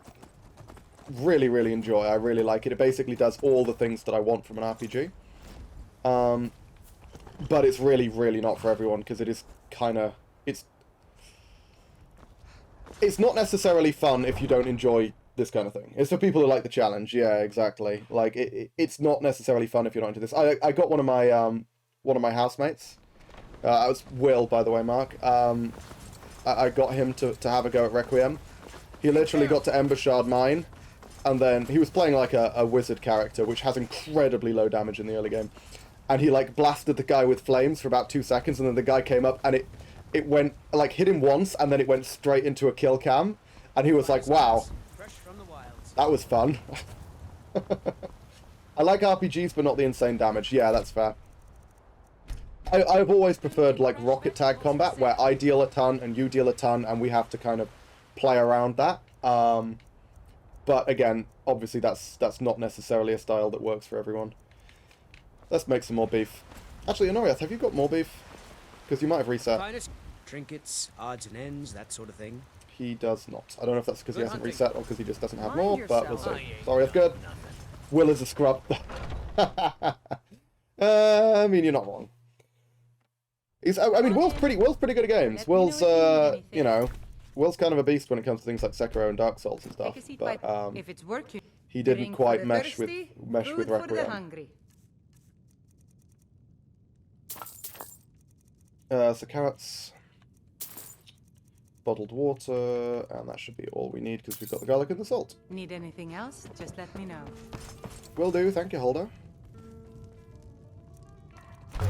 really, really enjoy. I really like it. It basically does all the things that I want from an RPG. But it's really, really not for everyone, because it is kind of... It's not necessarily fun if you don't enjoy this kind of thing. It's for people who like the challenge. Yeah, exactly. Like, it's not necessarily fun if you're not into this. I got one of my housemates. It was Will, by the way, Mark. I got him to have a go at Requiem. He literally got to Ember Shard mine, and then he was playing like a wizard character, which has incredibly low damage in the early game. And he, like, blasted the guy with flames for about 2 seconds, and then the guy came up, and it went, like, hit him once, and then it went straight into a kill cam. And he was like, wow, that was fun. I like RPGs, but not the insane damage. Yeah, that's fair. I've always preferred, like, rocket tag combat, where I deal a ton, and you deal a ton, and we have to kind of play around that. But, again, obviously that's not necessarily a style that works for everyone. Let's make some more beef. Actually, Honoriath, have you got more beef? Because you might have reset. Trinkets, odds and ends, that sort of thing. He does not. I don't know if that's because he hasn't reset or because he just doesn't have more, but we'll see. Sorry, that's good. Will is a scrub. I mean, you're not wrong. I mean, Will's pretty good at games. Will's, you know, Will's kind of a beast when it comes to things like Sekiro and Dark Souls and stuff. But if it's working, he didn't quite mesh with Requiem. So carrots, bottled water, and that should be all we need because we've got the garlic and the salt. Need anything else? Just let me know. Will do, thank you, Holder.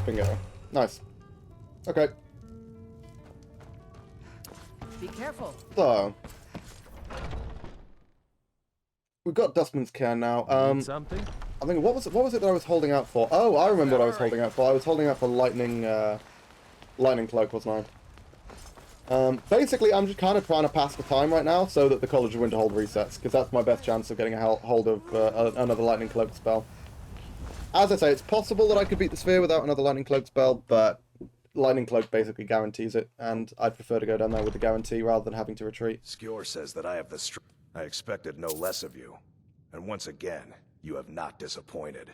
Bingo. Nice. Okay. Be careful. So, we've got Dustman's can now. Something? I think what was it that I was holding out for? Oh, I remember what I was holding out for. I was holding out for lightning cloak, wasn't I? Basically, I'm just kind of trying to pass the time right now so that the College of Winterhold resets, because that's my best chance of getting a hold of another lightning cloak spell. As I say, it's possible that I could beat the sphere without another lightning cloak spell, but lightning cloak basically guarantees it, and I'd prefer to go down there with the guarantee rather than having to retreat. Skjor says that I have the strength. I expected no less of you, and once again, you have not disappointed.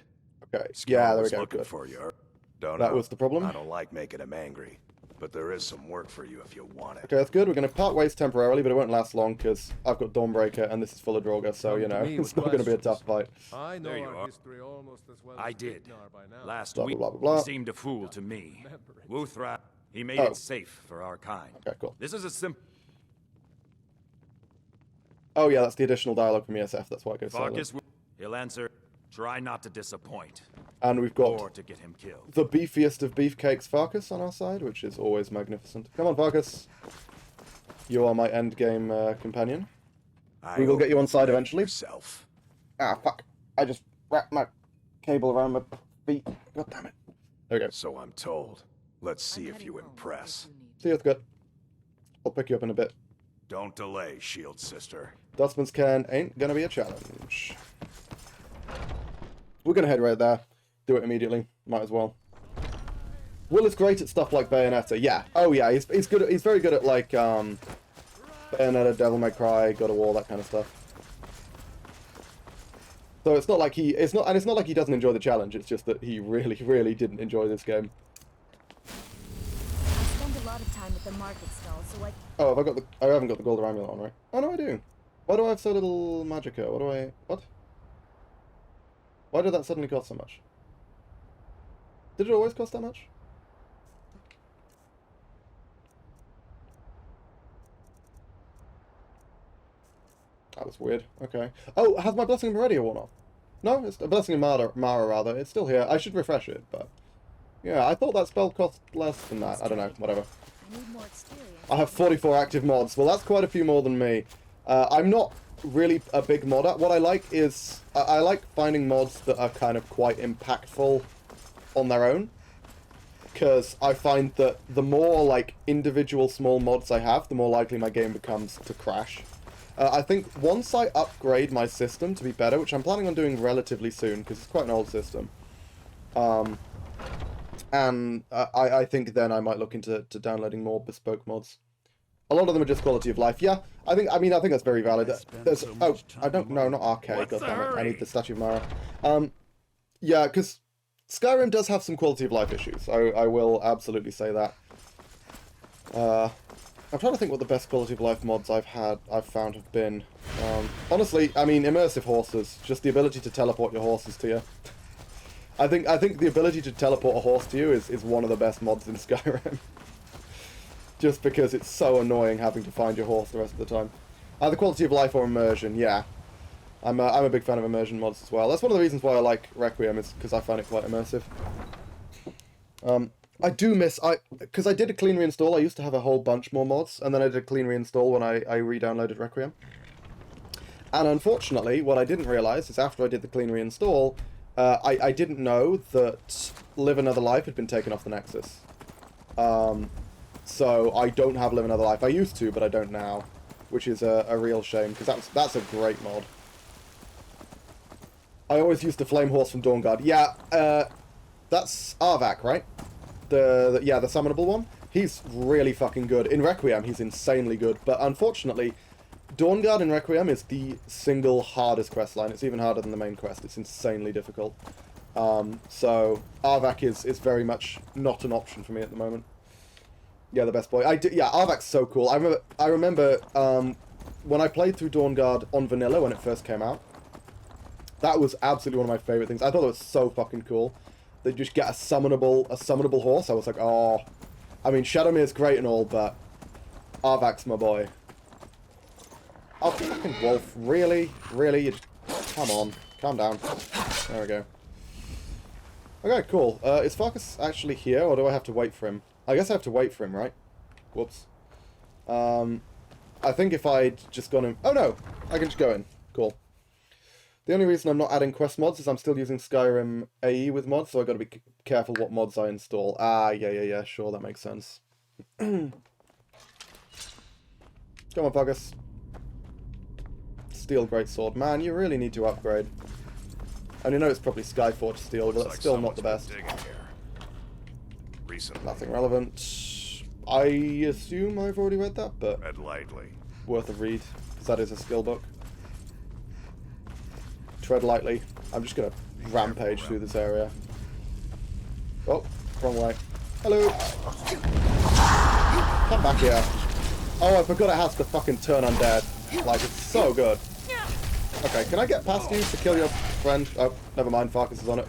Okay, Skjor yeah, there we was go. looking Good. for you. Don't That know. was the problem. I don't like making him angry, but there is some work for you if you want it. Okay, that's good. We're going to part ways temporarily, but it won't last long because I've got Dawnbreaker and this is full of Draugr, so, you know, it's not going to be a tough fight. I know There you our are. history almost as well I as did. Ignar by now. Last Blah, week, blah, blah, blah, blah. he seemed a fool to me. Wuthra, he made Oh. it safe for our kind. Okay, cool. This is a simple... Oh, yeah, that's the additional dialogue from ESF. That's why it goes silent. Farkas, he'll answer, try not to disappoint, And we've or got to get him killed. the beefiest of beefcakes, Farkas, on our side, which is always magnificent. Come on, Farkas. You are my endgame companion. We will get you on side eventually. Yourself. Ah, fuck. I just wrapped my cable around my feet. God damn it. There we go. So I'm told. Let's see if you impress. See you, good. I'll pick you up in a bit. Don't delay, Shield Sister. Dustman's Cairn ain't gonna be a challenge. We're gonna head right there. Do it immediately. Might as well. Will is great at stuff like Bayonetta. Yeah. Oh yeah. He's good. He's very good at like Bayonetta, Devil May Cry, God of War, that kind of stuff. So it's not like it's not like he doesn't enjoy the challenge. It's just that he really, really didn't enjoy this game. I spend a lot of time at the market stall, so Oh, I haven't got the gold amulet on, right? Oh no, I do. Why do I have so little magicka? What? Why did that suddenly cost so much? Did it always cost that much? That was weird. Okay. Oh, has my Blessing of Meridia worn off? No, it's a Blessing of Mara rather. It's still here. I should refresh it, but yeah, I thought that spell cost less than that. I don't know. Whatever. I need more experience. I have 44 active mods. Well, that's quite a few more than me. I'm not really a big modder. What I like is I like finding mods that are kind of quite impactful on their own, because I find that the more like individual small mods I have, the more likely my game becomes to crash. I think once I upgrade my system to be better, which I'm planning on doing relatively soon, because it's quite an old system, and I think then I might look into downloading more bespoke mods. A lot of them are just quality of life. Yeah, I think that's very valid. I don't know, not arcade. God damn it! I need the Statue of Mara. Yeah, because Skyrim does have some quality of life issues. I will absolutely say that. I'm trying to think what the best quality of life mods I've found have been. Honestly, I mean, immersive horses, just the ability to teleport your horses to you. I think the ability to teleport a horse to you is one of the best mods in Skyrim. Just because it's so annoying having to find your horse the rest of the time. The quality of life or immersion, yeah. I'm a big fan of immersion mods as well. That's one of the reasons why I like Requiem, is because I find it quite immersive. I do miss, because I did a clean reinstall. I used to have a whole bunch more mods, and then I did a clean reinstall when I re-downloaded Requiem. And unfortunately, what I didn't realise is after I did the clean reinstall, I didn't know that Live Another Life had been taken off the Nexus. So I don't have Live Another Life. I used to, but I don't now, which is a real shame, because that's a great mod. I always used to Flame Horse from Dawnguard. Yeah, that's Arvak, right? The summonable one. He's really fucking good. In Requiem, he's insanely good. But unfortunately, Dawnguard in Requiem is the single hardest quest line. It's even harder than the main quest. It's insanely difficult. So Arvak is very much not an option for me at the moment. Yeah, the best boy. Arvak's so cool. I remember when I played through Dawnguard on vanilla when it first came out. That was absolutely one of my favorite things. I thought it was so fucking cool. They just get a summonable horse. I was like, oh. I mean, Shadowmere's great and all, but Arvak's my boy. Oh, fucking wolf. Really? Really? You just... Come on. Calm down. There we go. Okay, cool. Is Farkas actually here, or do I have to wait for him? I guess I have to wait for him, right? Whoops. I think if I'd just gone in... Oh, no! I can just go in. Cool. The only reason I'm not adding quest mods is I'm still using Skyrim AE with mods, so I've got to be careful what mods I install. Yeah, sure, that makes sense. Come on, Farkas. Steel Greatsword. Man, you really need to upgrade. And you know it's probably Skyforge Steel, but it's still not the best. Nothing relevant. I assume I've already read that, but read lightly. Worth a read, because that is a skill book. Tread lightly. I'm just gonna rampage through this area. Oh, wrong way. Hello. Come back here. Oh, I forgot it has to fucking turn undead. Like, it's so good. Okay, can I get past you to kill your friend? Oh, never mind, Farkas is on it.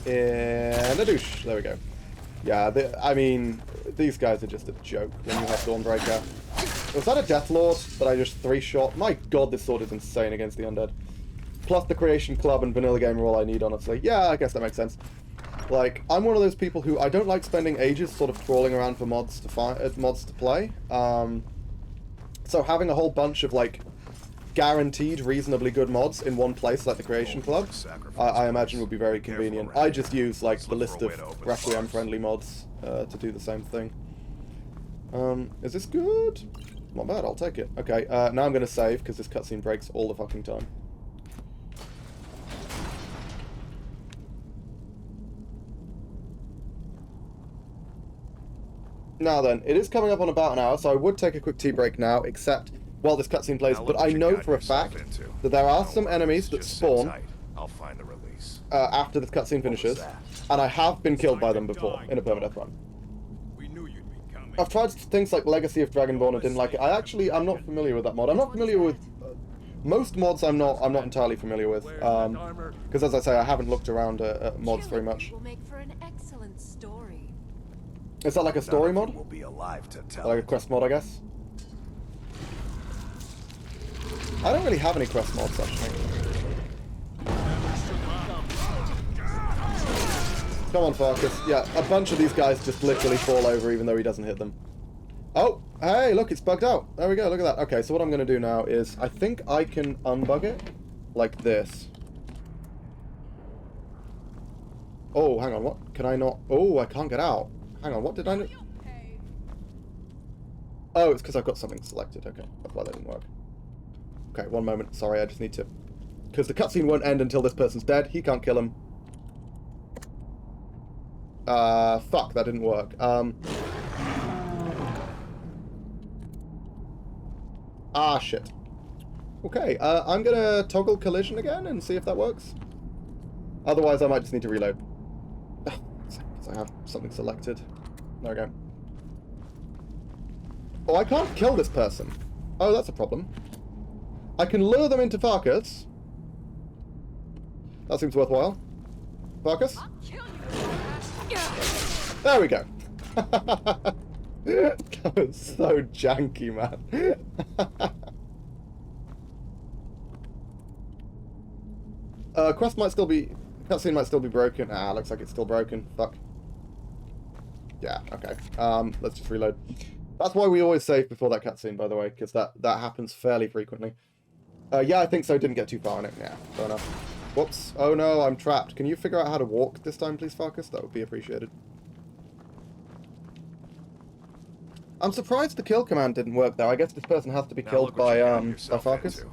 And a douche. There we go. Yeah, I mean, these guys are just a joke when you have Dawnbreaker. Was that a Death Lord that I just 3-shot? My god, this sword is insane against the undead. Plus the Creation Club and Vanilla Game are all I need, honestly. Yeah, I guess that makes sense. Like, I'm one of those people who I don't like spending ages sort of trawling around for mods to play. So having a whole bunch of, like, guaranteed reasonably good mods in one place, like the Creation Club, I imagine would be very convenient. I just use like the list of Requiem friendly mods to do the same thing. Is this good? Not bad, I'll take it. Okay, now I'm going to save because this cutscene breaks all the fucking time. Now then, it is coming up on about an hour, so I would take a quick tea break now, except while this cutscene plays, but I know for a fact that there are some enemies that spawn after this cutscene finishes, and I have been killed by them before in a permadeath run. I've tried things like Legacy of Dragonborn and didn't like it. I'm not familiar with that mod. I'm not familiar with most mods. I'm not entirely familiar with, because as I say, I haven't looked around at mods very much. Will make for an excellent story. Is that like a story mod? Will be alive to tell Like a quest mod, I guess. I don't really have any quest mods, actually. Come on, Farkas. Yeah, a bunch of these guys just literally fall over even though he doesn't hit them. Oh, hey, look, it's bugged out. There we go, look at that. Okay, so what I'm going to do now is, I think I can unbug it like this. Oh, hang on, what? Can I not? Oh, I can't get out. Hang on, what did I do? Oh, it's because I've got something selected. Okay, that's why that didn't work. Okay, one moment. Sorry, I just need to... Because the cutscene won't end until this person's dead. He can't kill him. Fuck, that didn't work. Shit. Okay, I'm gonna toggle collision again and see if that works. Otherwise, I might just need to reload. Because I have something selected. There we go. Oh, I can't kill this person. Oh, that's a problem. I can lure them into Farkas. That seems worthwhile. Farkas? There we go. That was so janky, man. Quest might still be... Cutscene might still be broken. Looks like it's still broken. Fuck. Yeah, okay. Let's just reload. That's why we always save before that cutscene, by the way, because that happens fairly frequently. Yeah, I think so. Didn't get too far in it. Yeah, fair enough. Whoops. Oh no, I'm trapped. Can you figure out how to walk this time, please, Farkas? That would be appreciated. I'm surprised the kill command didn't work, though. I guess this person has to be killed by Farkas.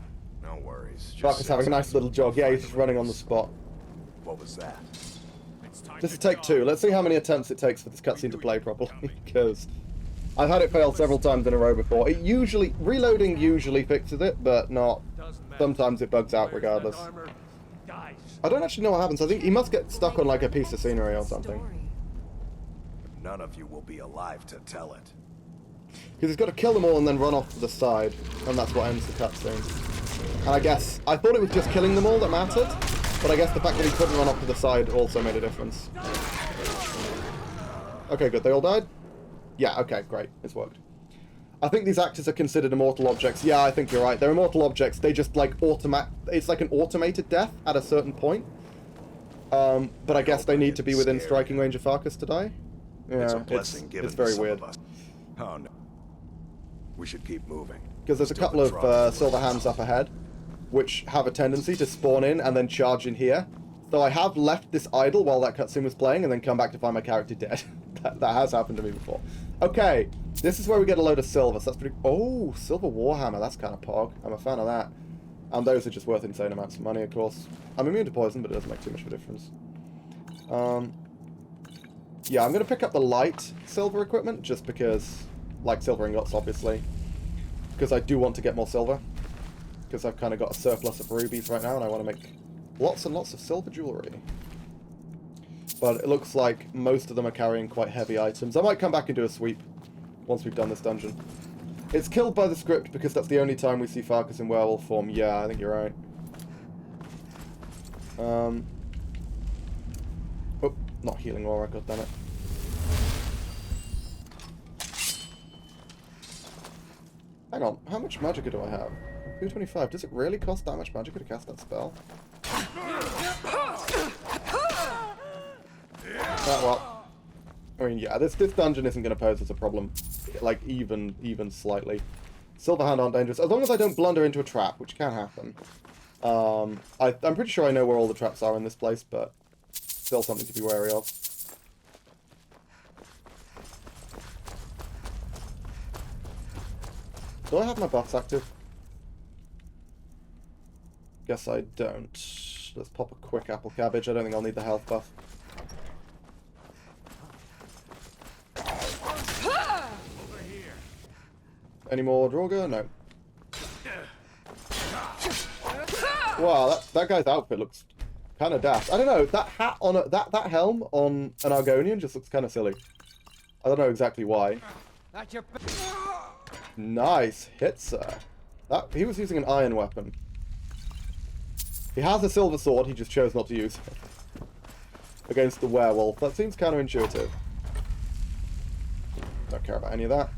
No worries. Farkas having a nice little jog. Yeah, he's just running on the spot. What was that? This is take 2. Let's see how many attempts it takes for this cutscene to play properly, because I've had it fail several times in a row before. It usually... Reloading usually fixes it, but not... Sometimes it bugs out regardless. I don't actually know what happens. I think he must get stuck on like a piece of scenery or something. None of you will be alive to tell it. Because he's got to kill them all and then run off to the side, and that's what ends the cutscene. And I guess... I thought it was just killing them all that mattered, but I guess the fact that he couldn't run off to the side also made a difference. Okay, good. They all died? Yeah, okay, great. It's worked. I think these actors are considered immortal objects. Yeah, I think you're right. They're immortal objects. They just, like, It's like an automated death at a certain point. But I guess they need to be within striking range of Farkas to die. Yeah, it's very weird. Oh, no. We should keep moving. Because there's a couple of silver hands up ahead, which have a tendency to spawn in and then charge in here. So I have left this idle while that cutscene was playing and then come back to find my character dead. that has happened to me before. Okay, this is where we get a load of silver, so that's pretty... Oh, silver warhammer, that's kind of pog. I'm a fan of that. And those are just worth insane amounts of money, of course. I'm immune to poison, but it doesn't make too much of a difference. Yeah, I'm going to pick up the light silver equipment, just because... Like silver ingots, obviously. Because I do want to get more silver. Because I've kind of got a surplus of rubies right now, and I want to make lots and lots of silver jewellery. But it looks like most of them are carrying quite heavy items. I might come back and do a sweep once we've done this dungeon. It's killed by the script because that's the only time we see Farkas in werewolf form. Yeah, I think you're right. Oh, not healing aura, goddammit. Hang on, how much magicka do I have? 225. Does it really cost that much magicka to cast that spell? Well, I mean, yeah, this dungeon isn't going to pose as a problem, like, even slightly. Silverhand aren't dangerous, as long as I don't blunder into a trap, which can happen. I'm pretty sure I know where all the traps are in this place, but still something to be wary of. Do I have my buffs active? Guess I don't. Let's pop a quick apple cabbage. I don't think I'll need the health buff. Any more Draugr? No. Wow, that guy's outfit looks kind of daft. I don't know, that hat on that helm on an Argonian just looks kind of silly. I don't know exactly why. Nice hit, sir. He was using an iron weapon. He has a silver sword, he just chose not to use it. Against the werewolf. That seems counterintuitive. Don't care about any of that.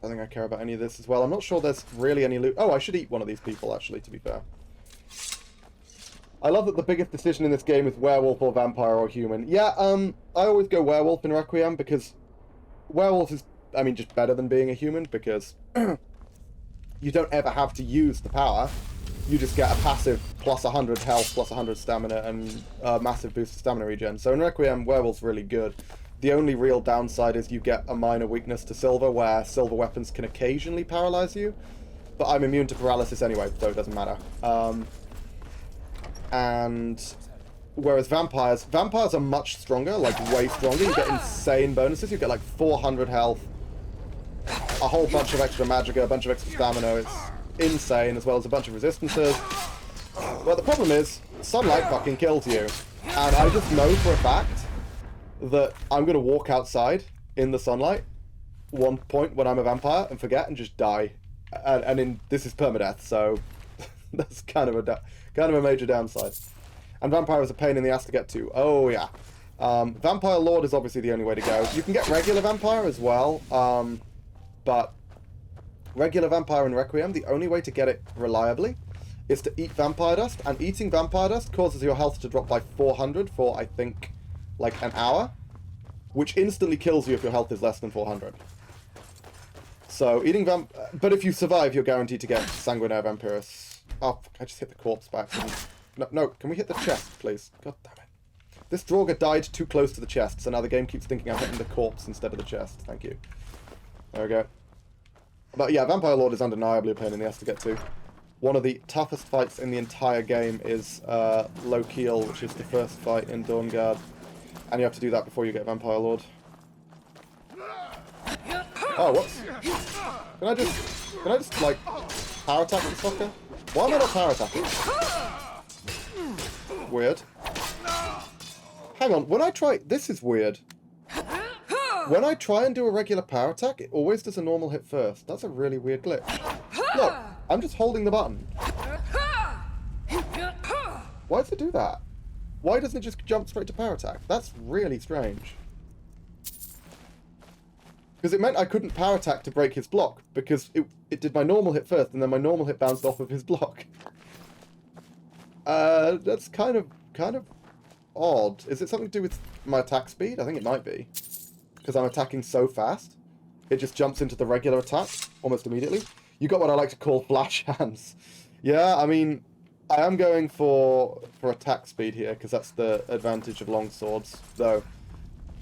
I think I care about any of this as well. I'm not sure there's really any loot. Oh, I should eat one of these people, actually, to be fair. I love that the biggest decision in this game is werewolf or vampire or human. Yeah, I always go werewolf in Requiem because werewolf is, I mean, just better than being a human because you don't ever have to use the power. You just get a passive plus 100 health, plus 100 stamina, and a massive boost of stamina regen. So in Requiem, werewolf's really good. The only real downside is you get a minor weakness to silver, where silver weapons can occasionally paralyze you. But I'm immune to paralysis anyway, so it doesn't matter. And whereas vampires are much stronger, like way stronger. You get insane bonuses. You get like 400 health, a whole bunch of extra magicka, a bunch of extra stamina. It's insane, as well as a bunch of resistances. But the problem is, sunlight fucking kills you. And I just know for a fact that I'm going to walk outside in the sunlight one point when I'm a vampire and forget and just die. And this is permadeath, so that's kind of a major downside. And vampire is a pain in the ass to get to. Oh yeah. Vampire Lord is obviously the only way to go. You can get regular vampire as well, but regular vampire in Requiem, the only way to get it reliably is to eat vampire dust, and eating vampire dust causes your health to drop by 400 for, I think, like an hour, which instantly kills you if your health is less than 400. So eating but if you survive, you're guaranteed to get Sanguinaire Vampirus. Oh, I just hit the corpse back. No, can we hit the chest, please? God damn it. This Draugr died too close to the chest, so now the game keeps thinking I'm hitting the corpse instead of the chest. Thank you. There we go. But yeah, Vampire Lord is undeniably a pain in the ass to get to. One of the toughest fights in the entire game is Low Keel, which is the first fight in Dawnguard. And you have to do that before you get Vampire Lord. Oh, whoops. Can I just, like, power attack this fucker? Why am I not power attacking? Weird. Hang on, when I try... This is weird. When I try and do a regular power attack, it always does a normal hit first. That's a really weird glitch. Look, I'm just holding the button. Why does it do that? Why doesn't it just jump straight to power attack? That's really strange. Because it meant I couldn't power attack to break his block, because it did my normal hit first, and then my normal hit bounced off of his block. That's kind of odd. Is it something to do with my attack speed? I think it might be. Because I'm attacking so fast, it just jumps into the regular attack almost immediately. You got what I like to call flash hands. Yeah, I mean, I am going for attack speed here, because that's the advantage of long swords. Though,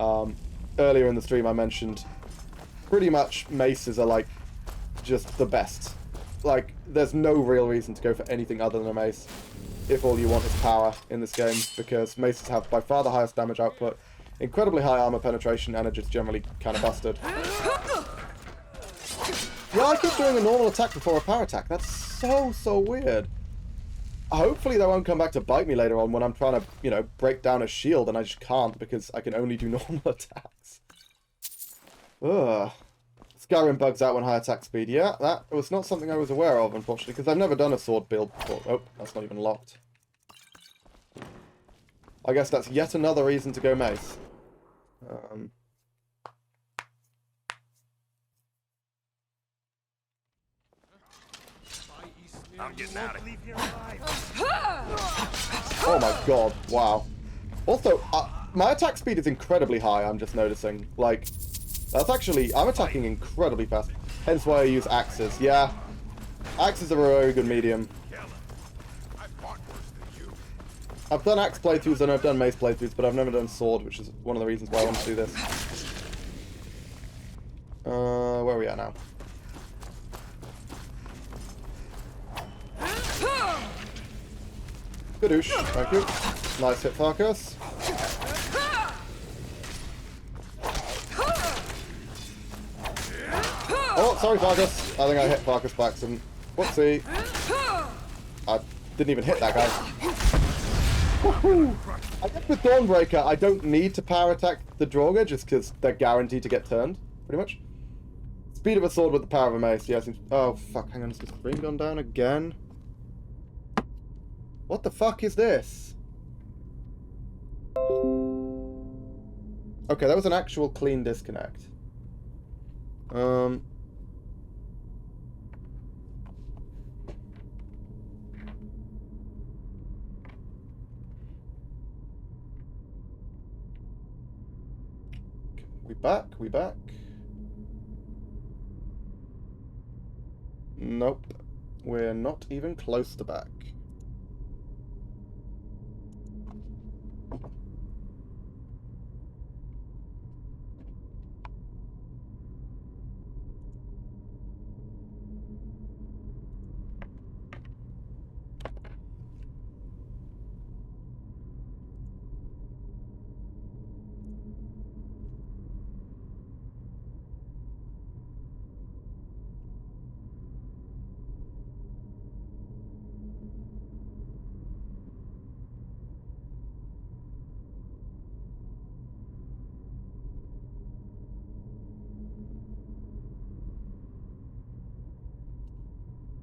earlier in the stream I mentioned, pretty much maces are, like, just the best. Like, there's no real reason to go for anything other than a mace, if all you want is power in this game, because maces have by far the highest damage output, incredibly high armor penetration, and are just generally kind of busted. Yeah, I keep doing a normal attack before a power attack. That's so weird. Hopefully that won't come back to bite me later on when I'm trying to, you know, break down a shield and I just can't because I can only do normal attacks. Ugh. Skyrim bugs out when high attack speed. Yeah, that was not something I was aware of, unfortunately, because I've never done a sword build before. Oh, that's not even locked. I guess that's yet another reason to go mace. I'm getting out of here. Oh my god, wow. Also, my attack speed is incredibly high, I'm just noticing. Like, That's actually... I'm attacking incredibly fast. Hence why I use axes. Yeah. Axes are a very good medium. I've done axe playthroughs and I've done mace playthroughs, but I've never done sword, which is one of the reasons why I want to do this. Where are we at now? Gadoosh, thank you. Nice hit, Farkas. Oh, sorry, Farkas. I think I hit Farkas by accident. Whoopsie. I didn't even hit that guy. Woohoo! I guess with Dawnbreaker, I don't need to power attack the Draugr just because they're guaranteed to get turned, pretty much. Speed of a sword with the power of a mace. Yeah, seems... Oh, fuck. Hang on. Has the screen gone down again? What the fuck is this? Okay, that was an actual clean disconnect. We back. Nope. We're not even close to back.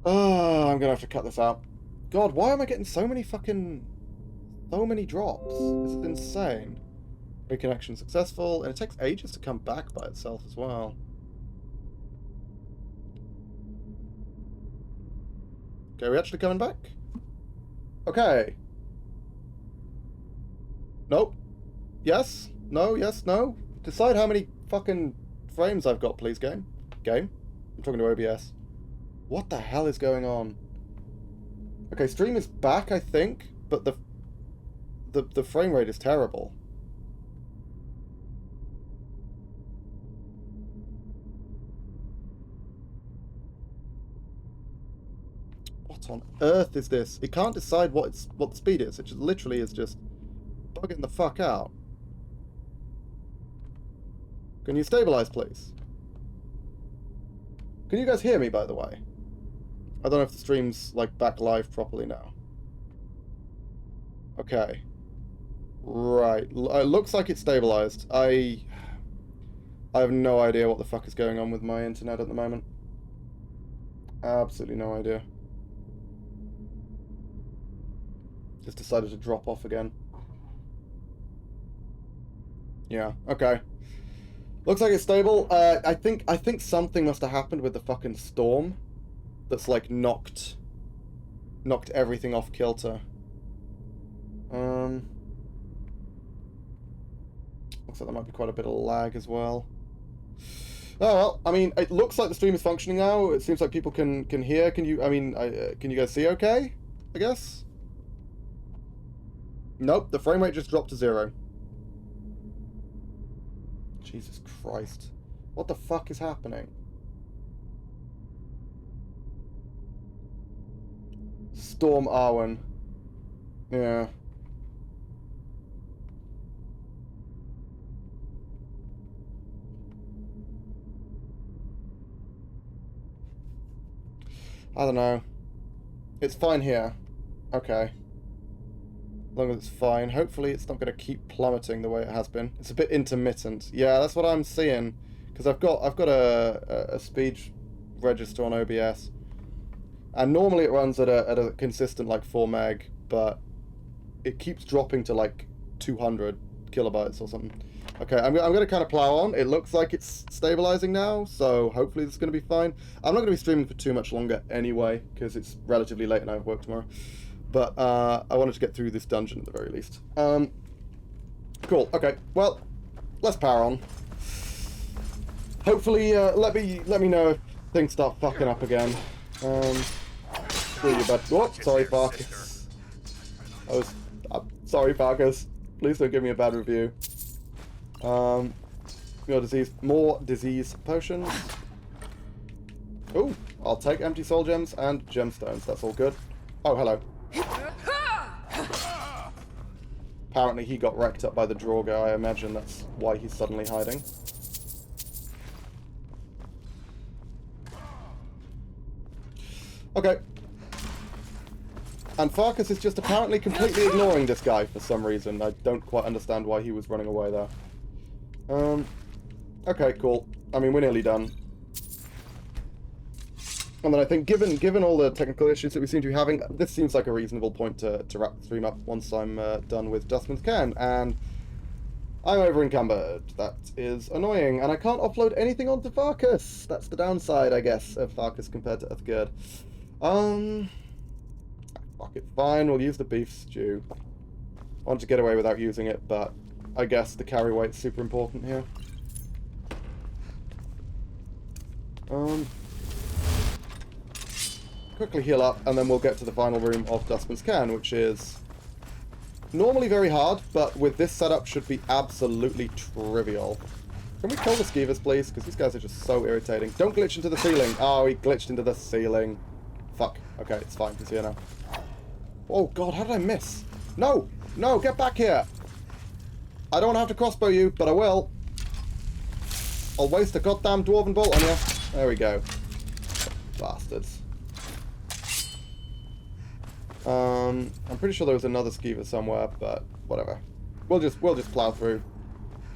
Oh, I'm gonna have to cut this out. God, why am I getting so many drops? This is insane. Reconnection successful, and it takes ages to come back by itself as well. Okay, are we actually coming back? Okay. Nope. Yes? No? Yes? No? Decide how many fucking frames I've got, please, game. I'm talking to OBS. What the hell is going on? Okay, stream is back, I think, but the frame rate is terrible. What on earth is this? It can't decide what the speed is. It just literally is just bugging the fuck out. Can you stabilize, please? Can you guys hear me, by the way? I don't know if the stream's, like, back live properly now. Okay. Right. It looks like it's stabilized. I have no idea what the fuck is going on with my internet at the moment. Absolutely no idea. Just decided to drop off again. Yeah, okay. Looks like it's stable. I think something must have happened with the fucking storm. That's like knocked everything off kilter. Looks like there might be quite a bit of lag as well. Oh well, I mean, it looks like the stream is functioning now. It seems like people can hear. Can you? I mean, can you guys see? Okay, I guess. Nope, the frame rate just dropped to 0. Jesus Christ, what the fuck is happening? Storm Arwen. Yeah. I don't know. It's fine here. Okay. As long as it's fine. Hopefully it's not going to keep plummeting the way it has been. It's a bit intermittent. Yeah, that's what I'm seeing. Because I've got a speed register on OBS. And normally it runs at a consistent like 4 meg, but it keeps dropping to like 200 kilobytes or something. Okay, I'm going to kind of plow on. It looks like it's stabilizing now, so hopefully this is going to be fine. I'm not going to be streaming for too much longer anyway, because it's relatively late and I have work tomorrow. But I wanted to get through this dungeon at the very least. Cool, okay, well, let's power on. Hopefully, let me know if things start fucking up again. Screw you, bud. Oh, sorry, Farkas. Sorry, Farkas. Please don't give me a bad review. More disease potions. Ooh, I'll take empty soul gems and gemstones. That's all good. Oh, hello. Apparently he got wrecked up by the Draugr. I imagine that's why he's suddenly hiding. Okay. And Farkas is just apparently completely ignoring this guy for some reason. I don't quite understand why he was running away there. Okay, cool. I mean, we're nearly done. And then I think, given all the technical issues that we seem to be having, this seems like a reasonable point to wrap the stream up once I'm done with Dustman's Cairn. And I'm over encumbered. That is annoying. And I can't upload anything onto Farkas. That's the downside, I guess, of Farkas compared to Uthgerd. Fuck it, fine, we'll use the beef stew. I want to get away without using it, but I guess the carry weight's super important here. Quickly heal up, and then we'll get to the final room of Dustman's Cairn, which is normally very hard, but with this setup should be absolutely trivial. Can we kill the skeevers, please? Because these guys are just so irritating. Don't glitch into the ceiling. Oh, he glitched into the ceiling. Fuck. Okay, it's fine. He's here now. Oh, God, how did I miss? No! No, get back here! I don't want to have to crossbow you, but I will. I'll waste a goddamn dwarven bolt on you. There we go. Bastards. I'm pretty sure there was another skeever somewhere, but whatever. We'll just plow through.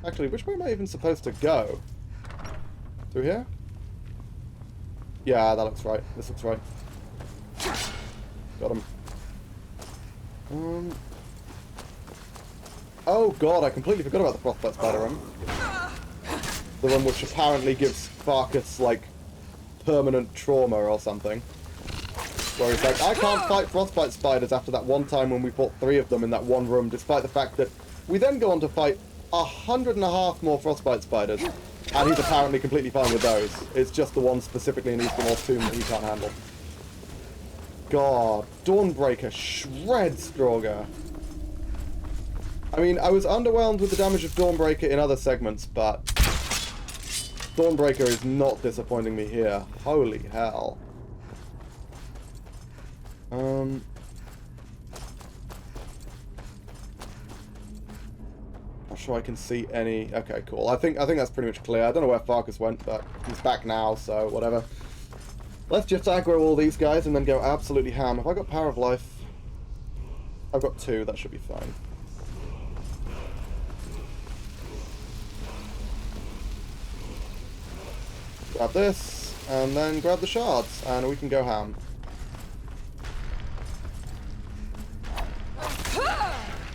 Actually, which way am I even supposed to go? Through here? Yeah, that looks right. This looks right. Got him. Oh god, I completely forgot about the Frostbite Spider room. The one which apparently gives Farkas, like, permanent trauma or something. Where he's like, I can't fight Frostbite Spiders after that one time when we fought 3 of them in that one room, despite the fact that we then go on to fight 150 more Frostbite Spiders, and he's apparently completely fine with those. It's just the one specifically in Easternmoor Tomb that he can't handle. God, Dawnbreaker shreds Draugr. I mean, I was underwhelmed with the damage of Dawnbreaker in other segments, but Dawnbreaker is not disappointing me here. Holy hell. Not sure I can see any. Okay, cool. I think that's pretty much clear. I don't know where Farkas went, but he's back now, so whatever. Let's just aggro all these guys and then go absolutely ham. Have I got Power of Life? I've got 2. That should be fine. Grab this, and then grab the shards, and we can go ham.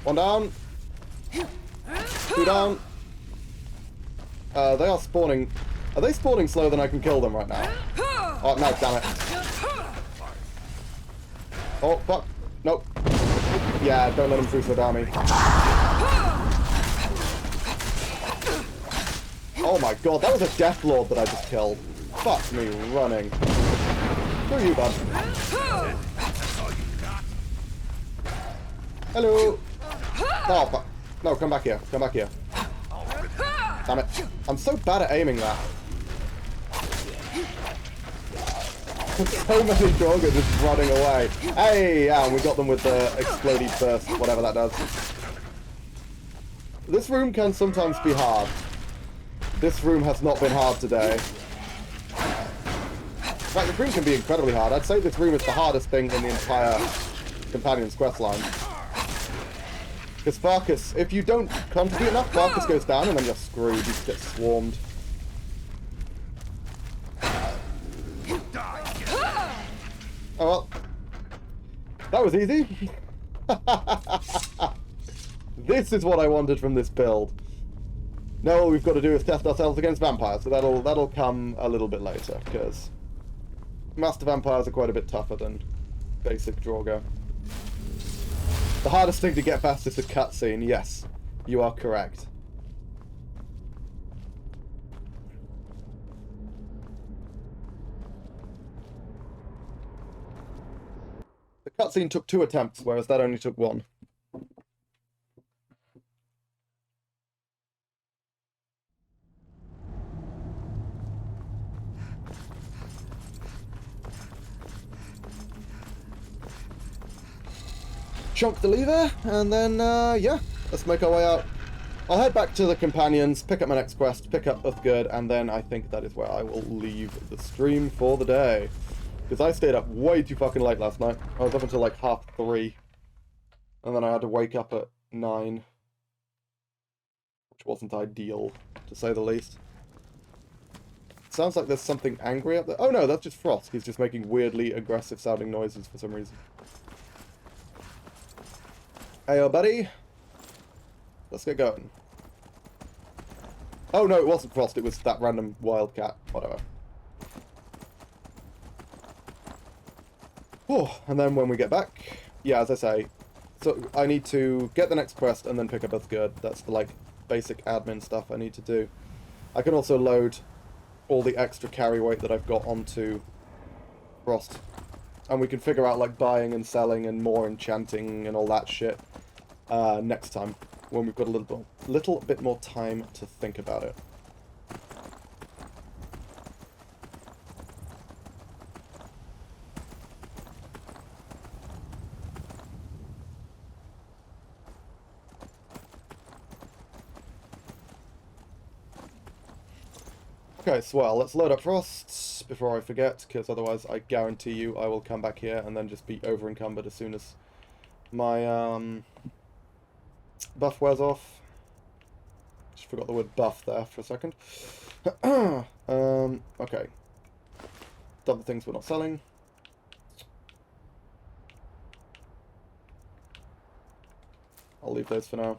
One down. 2 down. They are spawning. Are they spawning slower than I can kill them right now? Oh, no, damn it. Oh, fuck. Nope. Yeah, don't let him through Sodami. Oh my god, that was a Death Lord that I just killed. Fuck me running. Who are you, bud? Hello. Oh, fuck. No, come back here. Come back here. Damn it. I'm so bad at aiming that. So many Draugr just running away. Hey, yeah, and we got them with the exploding burst, whatever that does. This room can sometimes be hard. This room has not been hard today. In fact, this room can be incredibly hard. I'd say this room is the hardest thing in the entire Companion's quest line. Because Farkas, if you don't contribute enough, Farkas goes down and then you're screwed. You just get swarmed. Oh well. That was easy. This is what I wanted from this build. Now all we've got to do is test ourselves against vampires, so that'll come a little bit later, because Master Vampires are quite a bit tougher than basic Draugr. The hardest thing to get past is the cutscene, yes. You are correct. cutscene took 2 attempts, whereas that only took 1. Chunk the lever, and then, yeah, let's make our way out. I'll head back to the companions, pick up my next quest, pick up Uthgerd, and then I think that is where I will leave the stream for the day. Because I stayed up way too fucking late last night. I was up until like 3:30. And then I had to wake up at 9. Which wasn't ideal, to say the least. Sounds like there's something angry up there. Oh no, that's just Frost. He's just making weirdly aggressive sounding noises for some reason. Hey, buddy. Let's get going. Oh no, it wasn't Frost. It was that random wildcat. Whatever. Oh, and then when we get back, yeah, as I say, so I need to get the next quest and then pick up Uthgerd. That's the, like, basic admin stuff I need to do. I can also load all the extra carry weight that I've got onto Frost. And we can figure out, like, buying and selling and more enchanting and all that shit next time, when we've got a little bit more time to think about it. Okay, so well, let's load up Frost before I forget, because otherwise I guarantee you I will come back here and then just be over-encumbered as soon as my buff wears off. Just forgot the word buff there for a second. Okay. Double things we're not selling. I'll leave those for now.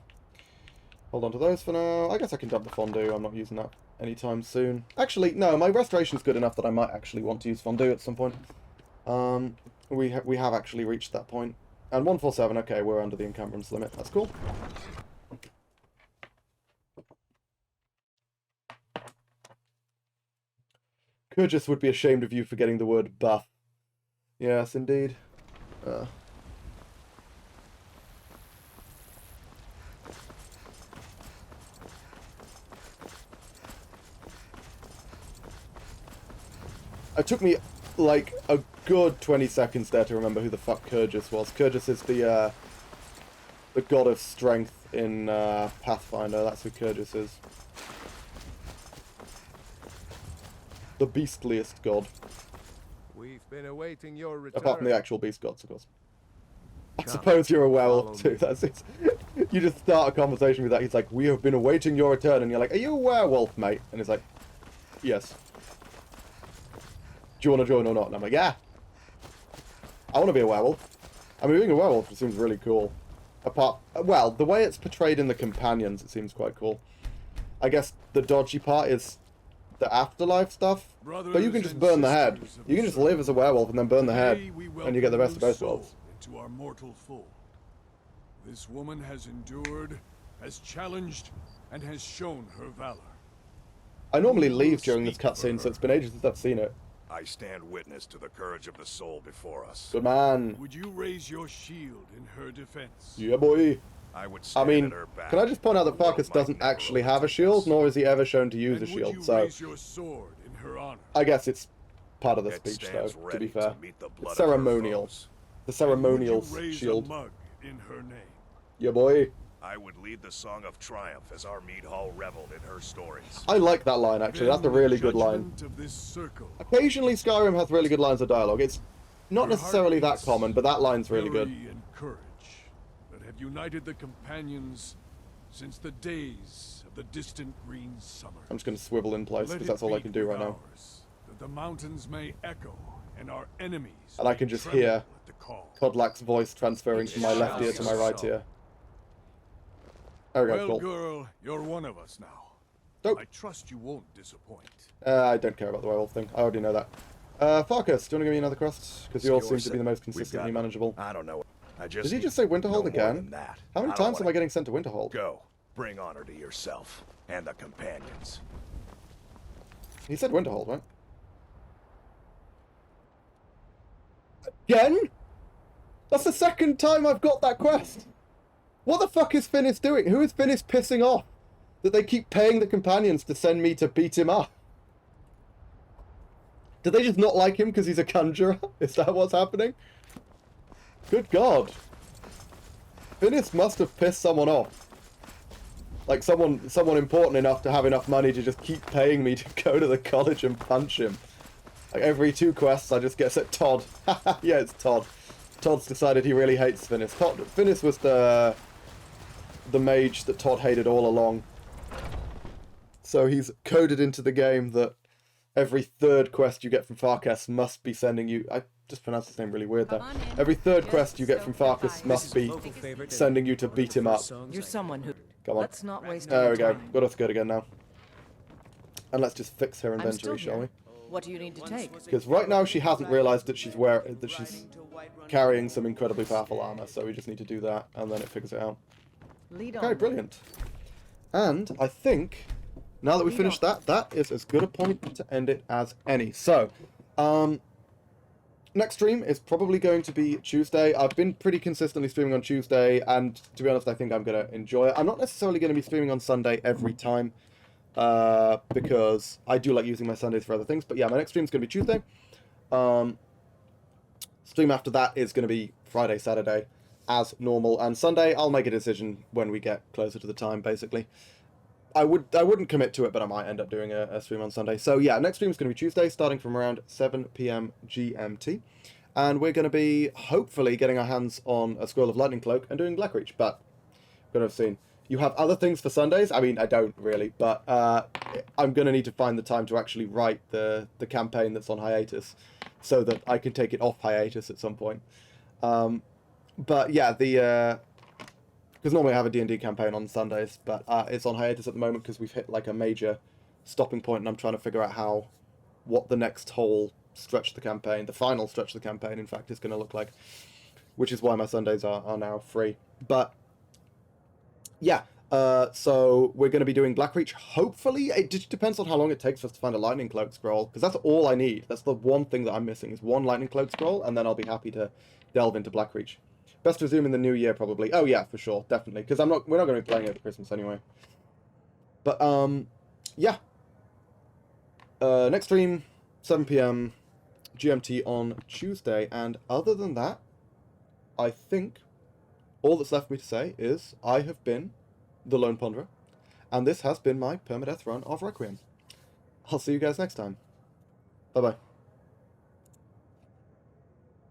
Hold on to those for now. I guess I can dump the fondue. I'm not using that anytime soon. Actually, no, my restoration's good enough that I might actually want to use fondue at some point. We have actually reached that point. And 147, okay, we're under the encumbrance limit. That's cool. Kurgis would be ashamed of you for getting the word buff. Yes, indeed. It took me, like, a good 20 seconds there to remember who the fuck Kurgis was. Kurgis is the god of strength in Pathfinder. That's who Kurgis is. The beastliest god. We've been awaiting your return. Apart from the actual beast gods, of course. I suppose you're a werewolf too. That's it. You just start a conversation with that. He's like, "We have been awaiting your return," and you're like, "Are you a werewolf, mate?" And he's like, "Yes." Do you want to join or not? And I'm like, yeah. I want to be a werewolf. I mean, being a werewolf seems really cool. Well, the way it's portrayed in the companions, it seems quite cool. I guess the dodgy part is the afterlife stuff. But you can just burn the head. You can just live as a werewolf and then burn the head, and you get the best of both worlds. Into our mortal foe. This woman has endured, has challenged, and has shown her valor. I normally leave during this cutscene, so it's been ages since I've seen it. I stand witness to the courage of the soul before us. Good man. Would you raise your shield in her defense? Yeah, boy. I mean, at her back. can I just point out that Farkas doesn't actually have a shield, nor is he ever shown to use a shield, so raise your sword in her honor? I guess it's part of the speech, though, to be fair. It's ceremonial. The ceremonial shield. A mug in her name? Yeah, boy. I would lead the song of triumph as our mead hall reveled in her stories. I like that line, actually. That's a really good line. Occasionally, Skyrim has really good lines of dialogue. It's not necessarily that common, but that line's really good. And courage that have united the companions since the days of the distant green summer. I'm just going to swivel in place, because that's all I can do right now. That the mountains may echo, and our enemies and I can just hear Kodlak's voice transferring from my left ear to my right ear. There we go, well, cool. girl, you're one of us now. Dope. I trust you won't disappoint. I don't care about the werewolf thing. I already know that. Farkas, do you want to give me another crust? Because yours seems to be the most consistently manageable. I don't know. Did he just say Winterhold again? How many times am I getting sent to Winterhold? Go. Bring honor to yourself and the companions. He said Winterhold, right? Again? That's the second time I've got that quest. What the fuck is Finis doing? Who is Finis pissing off? That they keep paying the companions to send me to beat him up? Do they just not like him because he's a conjurer? Is that what's happening? Good God. Finis must have pissed someone off. Like someone important enough to have enough money to just keep paying me to go to the college and punch him. Like every 2 quests I just get set Todd. Yeah, it's Todd. Todd's decided he really hates Finis. Finis was the mage that Todd hated all along. So he's coded into the game that every 3rd quest you get from Farkas must be sending you... I just pronounced his name really weird there. Every 3rd quest you get from Farkas must be sending you to beat him up. You're someone who... Come on. Let's not waste There we go. time. Got us good again now. And let's just fix her inventory, shall we? What do you need to take? Because right now she hasn't realised that she's carrying some incredibly powerful armor, so we just need to do that, and then it figures it out. Lead Okay, on. brilliant. And I think, now that we finished that, that is as good a point to end it as any. So, next stream is probably going to be Tuesday. I've been pretty consistently streaming on Tuesday, and to be honest, I think I'm going to enjoy it. I'm not necessarily going to be streaming on Sunday every time, because I do like using my Sundays for other things. But yeah, my next stream is going to be Tuesday. Stream after that is going to be Friday, Saturday, as normal. And Sunday, I'll make a decision when we get closer to the time, basically. I wouldn't commit to it, but I might end up doing a stream on Sunday. So yeah, next stream is going to be Tuesday, starting from around 7 PM GMT. And we're going to be, hopefully, getting our hands on a Scroll of Lightning Cloak and doing Blackreach. But, we're going to have seen. You have other things for Sundays? I mean, I don't really, but I'm going to need to find the time to actually write the campaign that's on hiatus so that I can take it off hiatus at some point. But yeah, because normally I have a D&D campaign on Sundays, but it's on hiatus at the moment because we've hit like a major stopping point, and I'm trying to figure out what the next whole stretch of the campaign, the final stretch of the campaign, in fact, is going to look like, which is why my Sundays are now free. But yeah, so we're going to be doing Blackreach. Hopefully, it just depends on how long it takes for us to find a Lightning Cloak scroll, because that's all I need. That's the one thing that I'm missing, is one Lightning Cloak scroll, and then I'll be happy to delve into Blackreach. Best to resume in the new year, probably. Oh yeah, for sure, definitely, because we're not going to be playing over Christmas anyway. But yeah, next stream 7 PM GMT on Tuesday, and other than that, I think all that's left for me to say is I have been the Lone Ponderer, and this has been my permadeath run of Requiem. I'll see you guys next time. Bye bye.